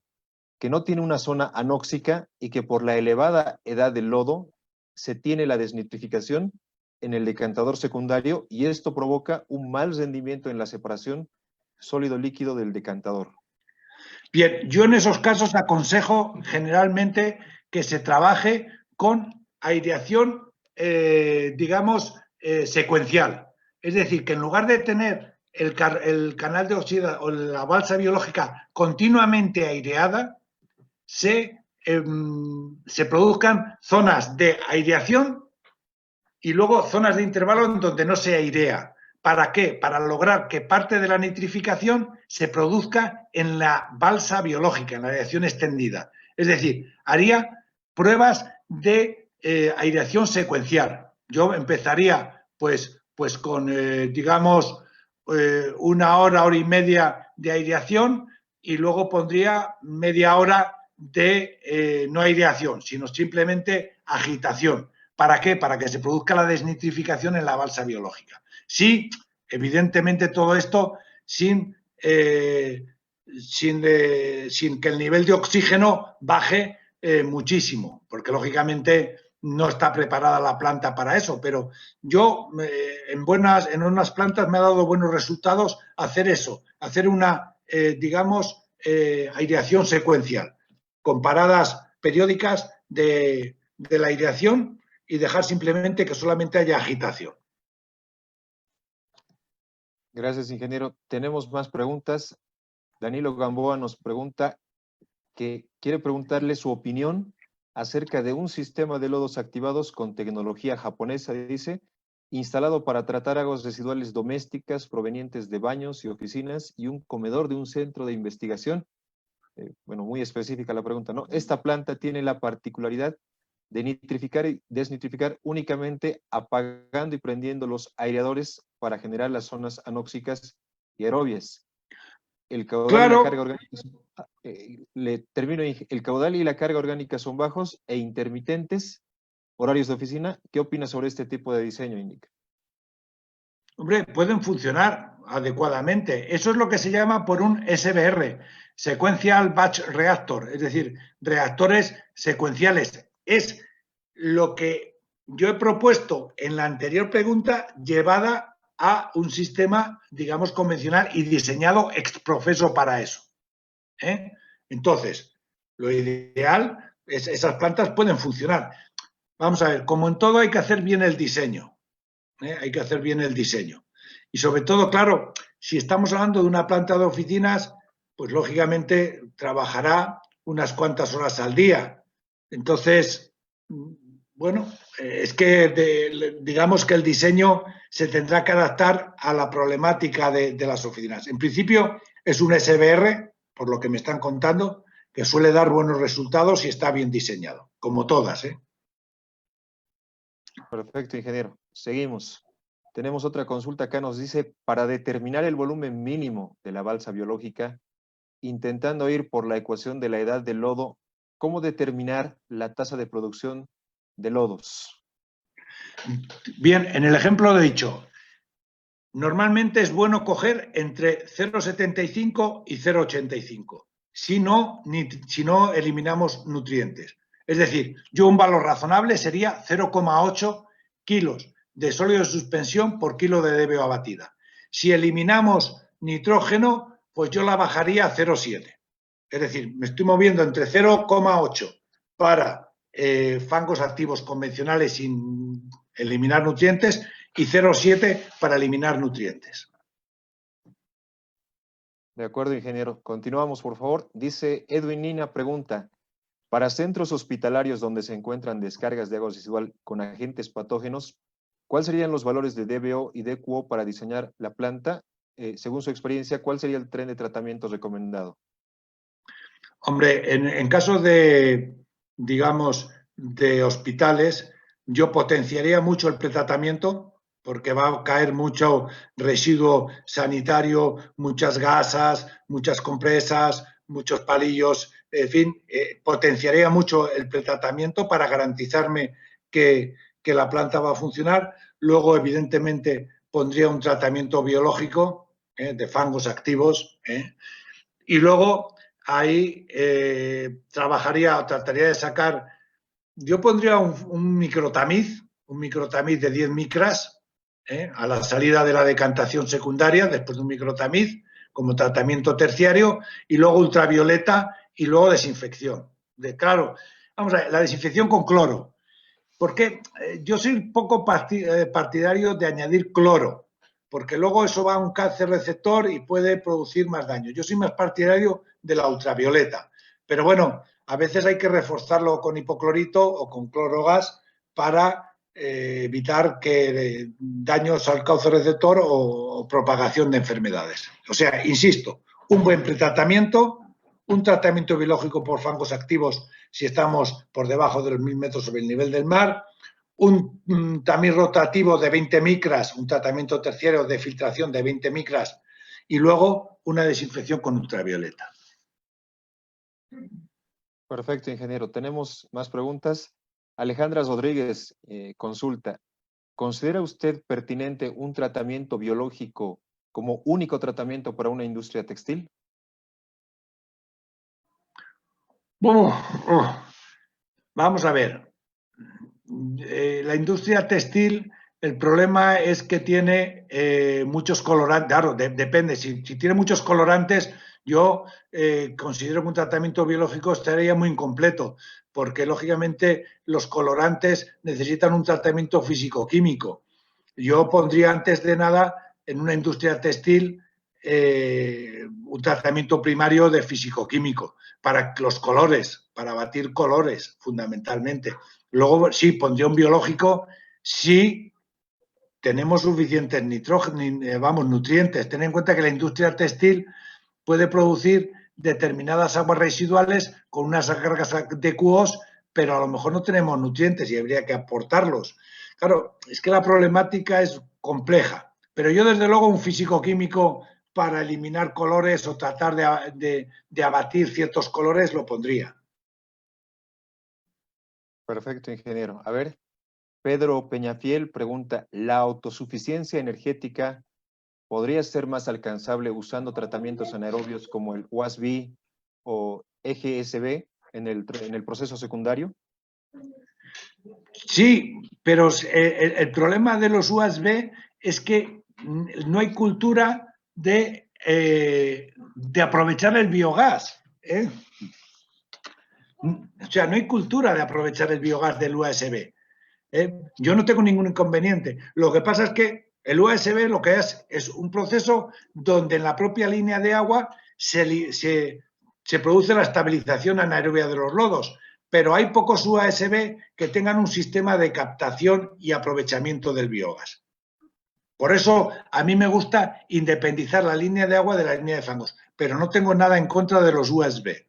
que no tiene una zona anóxica y que por la elevada edad del lodo se tiene la desnitrificación en el decantador secundario y esto provoca un mal rendimiento en la separación sólido-líquido del decantador? Bien, yo en esos casos aconsejo generalmente que se trabaje con aireación, secuencial. Es decir, que en lugar de tener el canal de oxida o la balsa biológica continuamente aireada, se produzcan zonas de aireación y luego zonas de intervalo en donde no se airea. ¿Para qué? Para lograr que parte de la nitrificación se produzca en la balsa biológica, en la aireación extendida. Es decir, haría pruebas de aireación secuencial. Yo empezaría pues con, una hora y media de aireación y luego pondría media hora de no aireación, sino simplemente agitación. ¿Para qué? Para que se produzca la desnitrificación en la balsa biológica. Sí, evidentemente todo esto sin que el nivel de oxígeno baje muchísimo, porque lógicamente no está preparada la planta para eso, pero yo en unas plantas me ha dado buenos resultados hacer eso, hacer una, aireación secuencial, con paradas periódicas de la aireación y dejar simplemente que solamente haya agitación. Gracias, ingeniero. Tenemos más preguntas. Danilo Gamboa nos pregunta que quiere preguntarle su opinión acerca de un sistema de lodos activados con tecnología japonesa, dice, instalado para tratar aguas residuales domésticas provenientes de baños y oficinas y un comedor de un centro de investigación. Bueno, muy específica la pregunta, ¿no? Esta planta tiene la particularidad de nitrificar y desnitrificar únicamente apagando y prendiendo los aireadores para generar las zonas anóxicas y aerobias. El caudal y la carga Claro, orgánica el caudal y la carga orgánica son bajos e intermitentes, horarios de oficina. ¿Qué opinas sobre este tipo de diseño, Indica? hombre, pueden funcionar adecuadamente. Eso es lo que se llama por un SBR, Sequential Batch Reactor, es decir, reactores secuenciales. Es lo que yo he propuesto en la anterior pregunta llevada a un sistema, digamos, convencional y diseñado ex profeso para eso. Entonces, lo ideal es esas plantas pueden funcionar. Vamos a ver, como en todo hay que hacer bien el diseño. Hay que hacer bien el diseño. Y sobre todo, claro, si estamos hablando de una planta de oficinas, pues lógicamente trabajará unas cuantas horas al día. Entonces, bueno, es que digamos que el diseño se tendrá que adaptar a la problemática de las oficinas. En principio es un SBR, por lo que me están contando, que suele dar buenos resultados y está bien diseñado, como todas, ¿eh? Perfecto, ingeniero. Seguimos. Tenemos otra consulta acá, nos dice, para determinar el volumen mínimo de la balsa biológica, intentando ir por la ecuación de la edad del lodo, ¿cómo determinar la tasa de producción de lodos? Bien, en el ejemplo he dicho, normalmente es bueno coger entre 0,75 y 0,85. Si no, eliminamos nutrientes. Es decir, yo un valor razonable sería 0,8 kilos de sólido de suspensión por kilo de DBO abatida. Si eliminamos nitrógeno, pues yo la bajaría a 0,7. Es decir, me estoy moviendo entre 0,8 para fangos activos convencionales sin eliminar nutrientes y 0,7 para eliminar nutrientes. De acuerdo, ingeniero. Continuamos, por favor. Dice Edwin Nina, pregunta, para centros hospitalarios donde se encuentran descargas de agua residual con agentes patógenos, ¿cuáles serían los valores de DBO y DQO para diseñar la planta? Según su experiencia, ¿cuál sería el tren de tratamiento recomendado? Hombre, en casos de, digamos, de hospitales, yo potenciaría mucho el pretratamiento porque va a caer mucho residuo sanitario, muchas gasas, muchas compresas, muchos palillos, en fin, potenciaría mucho el pretratamiento para garantizarme que la planta va a funcionar. Luego, evidentemente, pondría un tratamiento biológico de fangos activos y luego ahí trabajaría o trataría de sacar, yo pondría un microtamiz de 10 micras a la salida de la decantación secundaria, después de un microtamiz como tratamiento terciario, y luego ultravioleta y luego desinfección. Claro, vamos a ver, la desinfección con cloro, porque yo soy poco partidario de añadir cloro, porque luego eso va a un cáncer receptor y puede producir más daño. Yo soy más partidario de la ultravioleta, pero bueno, a veces hay que reforzarlo con hipoclorito o con clorogas para evitar que daños al cauce receptor o propagación de enfermedades. O sea, insisto, un buen pretratamiento, un tratamiento biológico por fangos activos si estamos por debajo de los 1000 metros sobre el nivel del mar, un tamiz rotativo de 20 micras, un tratamiento terciario de filtración de 20 micras y luego una desinfección con ultravioleta. Perfecto, ingeniero. Tenemos más preguntas. Alejandra Rodríguez consulta, ¿considera usted pertinente un tratamiento biológico como único tratamiento para una industria textil? Vamos a ver. La industria textil, el problema es que tiene muchos colorantes. Claro, depende. Si tiene muchos colorantes, yo considero que un tratamiento biológico estaría muy incompleto, porque lógicamente los colorantes necesitan un tratamiento físico-químico. Yo pondría antes de nada en una industria textil un tratamiento primario de físico-químico para los colores, para batir colores, fundamentalmente. Luego, sí, pondría un biológico si tenemos suficientes nutrientes. Ten en cuenta que la industria textil puede producir determinadas aguas residuales con unas cargas de QOs, pero a lo mejor no tenemos nutrientes y habría que aportarlos. Claro, es que la problemática es compleja, pero yo desde luego un físico-químico para eliminar colores o tratar de abatir ciertos colores lo pondría. Perfecto, ingeniero. A ver, Pedro Peñafiel pregunta, ¿la autosuficiencia energética podría ser más alcanzable usando tratamientos anaerobios como el UASB o EGSB en el proceso secundario? Sí, pero el problema de los USB es que no hay cultura de aprovechar el biogás. O sea, no hay cultura de aprovechar el biogás del USB. Yo no tengo ningún inconveniente. Lo que pasa es que el USB lo que es un proceso donde en la propia línea de agua se produce la estabilización anaerobia de los lodos, pero hay pocos USB que tengan un sistema de captación y aprovechamiento del biogás. Por eso a mí me gusta independizar la línea de agua de la línea de fangos, pero no tengo nada en contra de los USB.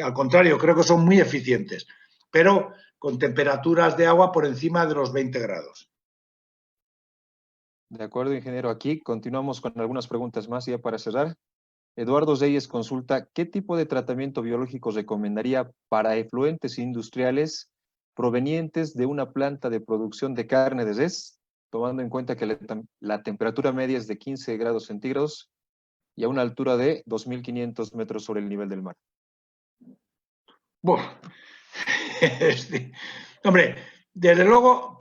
Al contrario, creo que son muy eficientes, pero con temperaturas de agua por encima de los 20 grados. De acuerdo, ingeniero. Aquí continuamos con algunas preguntas más ya para cerrar. Eduardo Zeyes consulta, ¿qué tipo de tratamiento biológico recomendaría para efluentes industriales provenientes de una planta de producción de carne de res, tomando en cuenta que la temperatura media es de 15 grados centígrados y a una altura de 2.500 metros sobre el nivel del mar? Bueno, hombre, desde luego,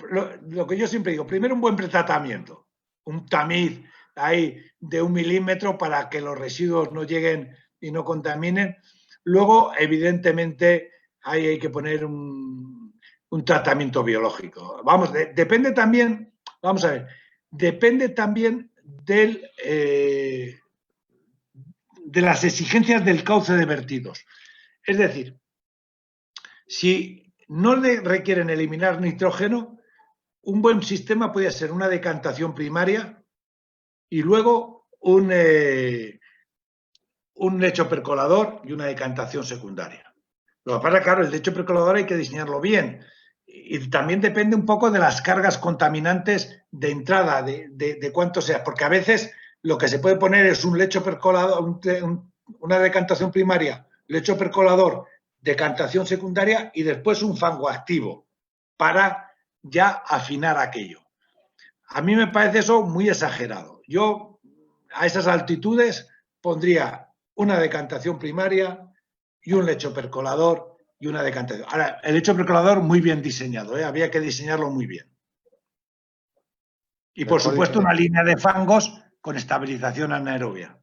lo que yo siempre digo, primero un buen pretratamiento, un tamiz ahí de 1 milímetro para que los residuos no lleguen y no contaminen. Luego, evidentemente, ahí hay que poner un tratamiento biológico. Vamos, depende también, vamos a ver, depende también de las exigencias del cauce de vertidos. Es decir, si no le requieren eliminar nitrógeno, un buen sistema puede ser una decantación primaria y luego un lecho percolador y una decantación secundaria. Lo que pasa, claro, el lecho percolador hay que diseñarlo bien y también depende un poco de las cargas contaminantes de entrada, de cuánto sea, porque a veces lo que se puede poner es un lecho percolador, una decantación primaria, lecho percolador, decantación secundaria y después un fango activo para ya afinar aquello. A mí me parece eso muy exagerado. Yo a esas altitudes pondría una decantación primaria y un lecho percolador y una decantación. Ahora, el lecho percolador muy bien diseñado, había que diseñarlo muy bien. Y por supuesto una línea de fangos con estabilización anaerobia.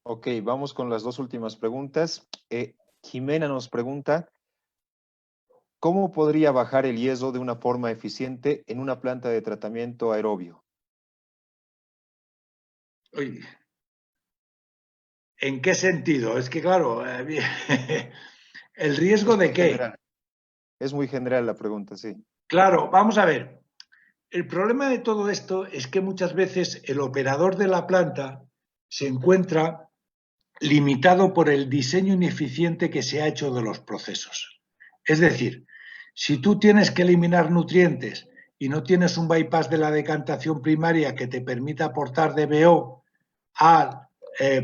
Ok, vamos con las dos últimas preguntas. Jimena nos pregunta, ¿cómo podría bajar el yeso de una forma eficiente en una planta de tratamiento aerobio? Oye, ¿en qué sentido? Es que claro, ¿el riesgo de qué? General. Es muy general la pregunta, sí. Claro, vamos a ver. El problema de todo esto es que muchas veces el operador de la planta se encuentra limitado por el diseño ineficiente que se ha hecho de los procesos. Es decir, si tú tienes que eliminar nutrientes y no tienes un bypass de la decantación primaria que te permita aportar DBO al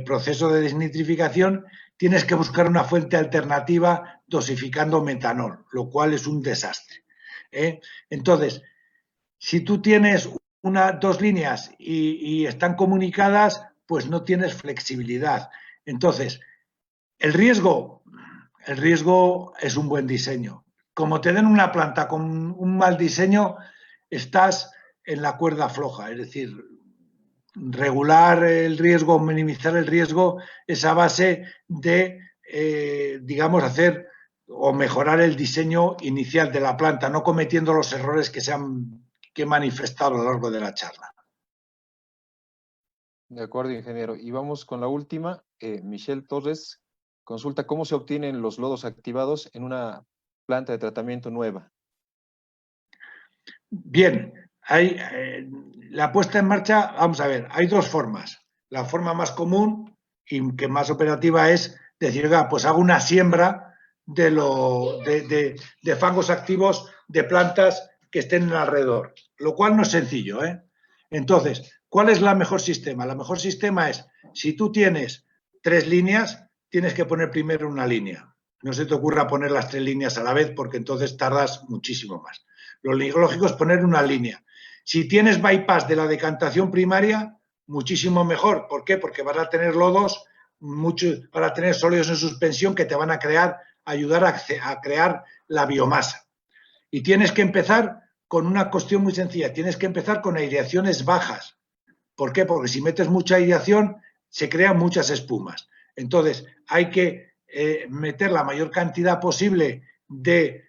proceso de desnitrificación, tienes que buscar una fuente alternativa dosificando metanol, lo cual es un desastre. Entonces, si tú tienes dos líneas y están comunicadas, pues no tienes flexibilidad. Entonces, el riesgo es un buen diseño. Como te den una planta con un mal diseño, estás en la cuerda floja. Es decir, regular el riesgo, minimizar el riesgo es a base de, digamos, hacer o mejorar el diseño inicial de la planta, no cometiendo los errores que he manifestado a lo largo de la charla. De acuerdo, ingeniero. Y vamos con la última. Michelle Torres consulta cómo se obtienen los lodos activados en una planta de tratamiento nueva. Bien, la puesta en marcha, vamos a ver, hay dos formas. La forma más común y que más operativa es decir, pues hago una siembra de fangos activos de plantas que estén alrededor, lo cual no es sencillo, ¿eh? Entonces, ¿cuál es la mejor sistema? La mejor sistema es, si tú tienes 3 líneas, tienes que poner primero una línea. No se te ocurra poner las 3 líneas a la vez porque entonces tardas muchísimo más. Lo lógico es poner una línea. Si tienes bypass de la decantación primaria, muchísimo mejor. ¿Por qué? Porque vas a tener lodos, van a tener sólidos en suspensión que te van a ayudar a crear la biomasa. Y tienes que empezar con una cuestión muy sencilla. Tienes que empezar con aireaciones bajas. ¿Por qué? Porque si metes mucha aireación, se crean muchas espumas. Entonces, hay que meter la mayor cantidad posible de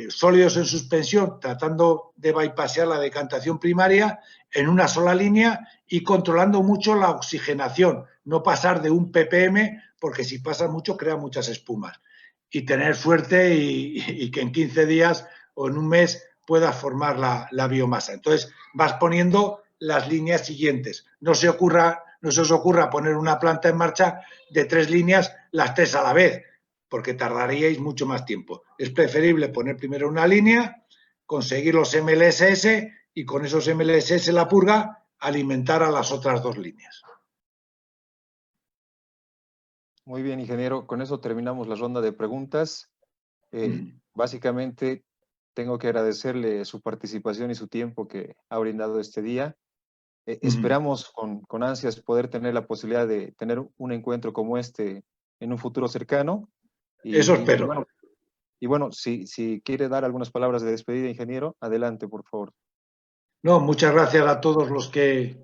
sólidos en suspensión, tratando de bypassear la decantación primaria en una sola línea y controlando mucho la oxigenación, no pasar de 1 ppm, porque si pasa mucho crea muchas espumas. Y tener suerte y que en 15 días o en un mes puedas formar la biomasa. Entonces vas poniendo las líneas siguientes. No se os ocurra poner una planta en marcha de 3 líneas, las 3 a la vez, porque tardaríais mucho más tiempo. Es preferible poner primero una línea, conseguir los MLSS y con esos MLSS la purga alimentar a las otras 2 líneas. Muy bien, ingeniero. Con eso terminamos la ronda de preguntas. Básicamente, tengo que agradecerle su participación y su tiempo que ha brindado este día. Esperamos con ansias poder tener la posibilidad de tener un encuentro como este en un futuro cercano. Eso espero. Y bueno, si quiere dar algunas palabras de despedida, ingeniero, adelante, por favor. No, muchas gracias a todos los que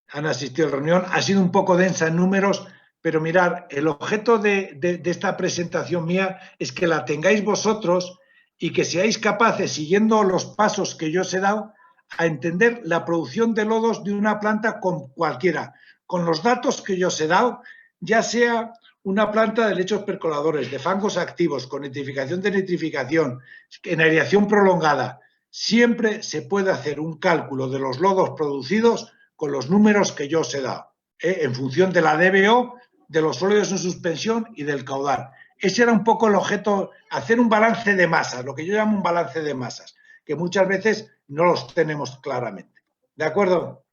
han asistido a la reunión. Ha sido un poco densa en números, pero mirad, el objeto de esta presentación mía es que la tengáis vosotros y que seáis capaces, siguiendo los pasos que yo os he dado, a entender la producción de lodos de una planta con cualquiera, con los datos que yo os he dado, ya sea una planta de lechos percoladores, de fangos activos, con nitrificación de nitrificación, en aireación prolongada. Siempre se puede hacer un cálculo de los lodos producidos con los números que yo os he dado, en función de la DBO, de los sólidos en suspensión y del caudal. Ese era un poco el objeto, hacer un balance de masas, lo que yo llamo un balance de masas, que muchas veces no los tenemos claramente. ¿De acuerdo?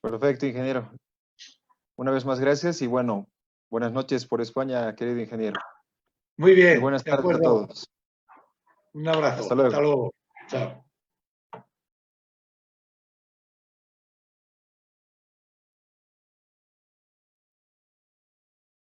Perfecto, ingeniero. Una vez más, gracias y bueno, buenas noches por España, querido ingeniero. Muy bien, y buenas de tardes acuerdo. a todos. Un abrazo. Hasta luego. Hasta luego. Chao.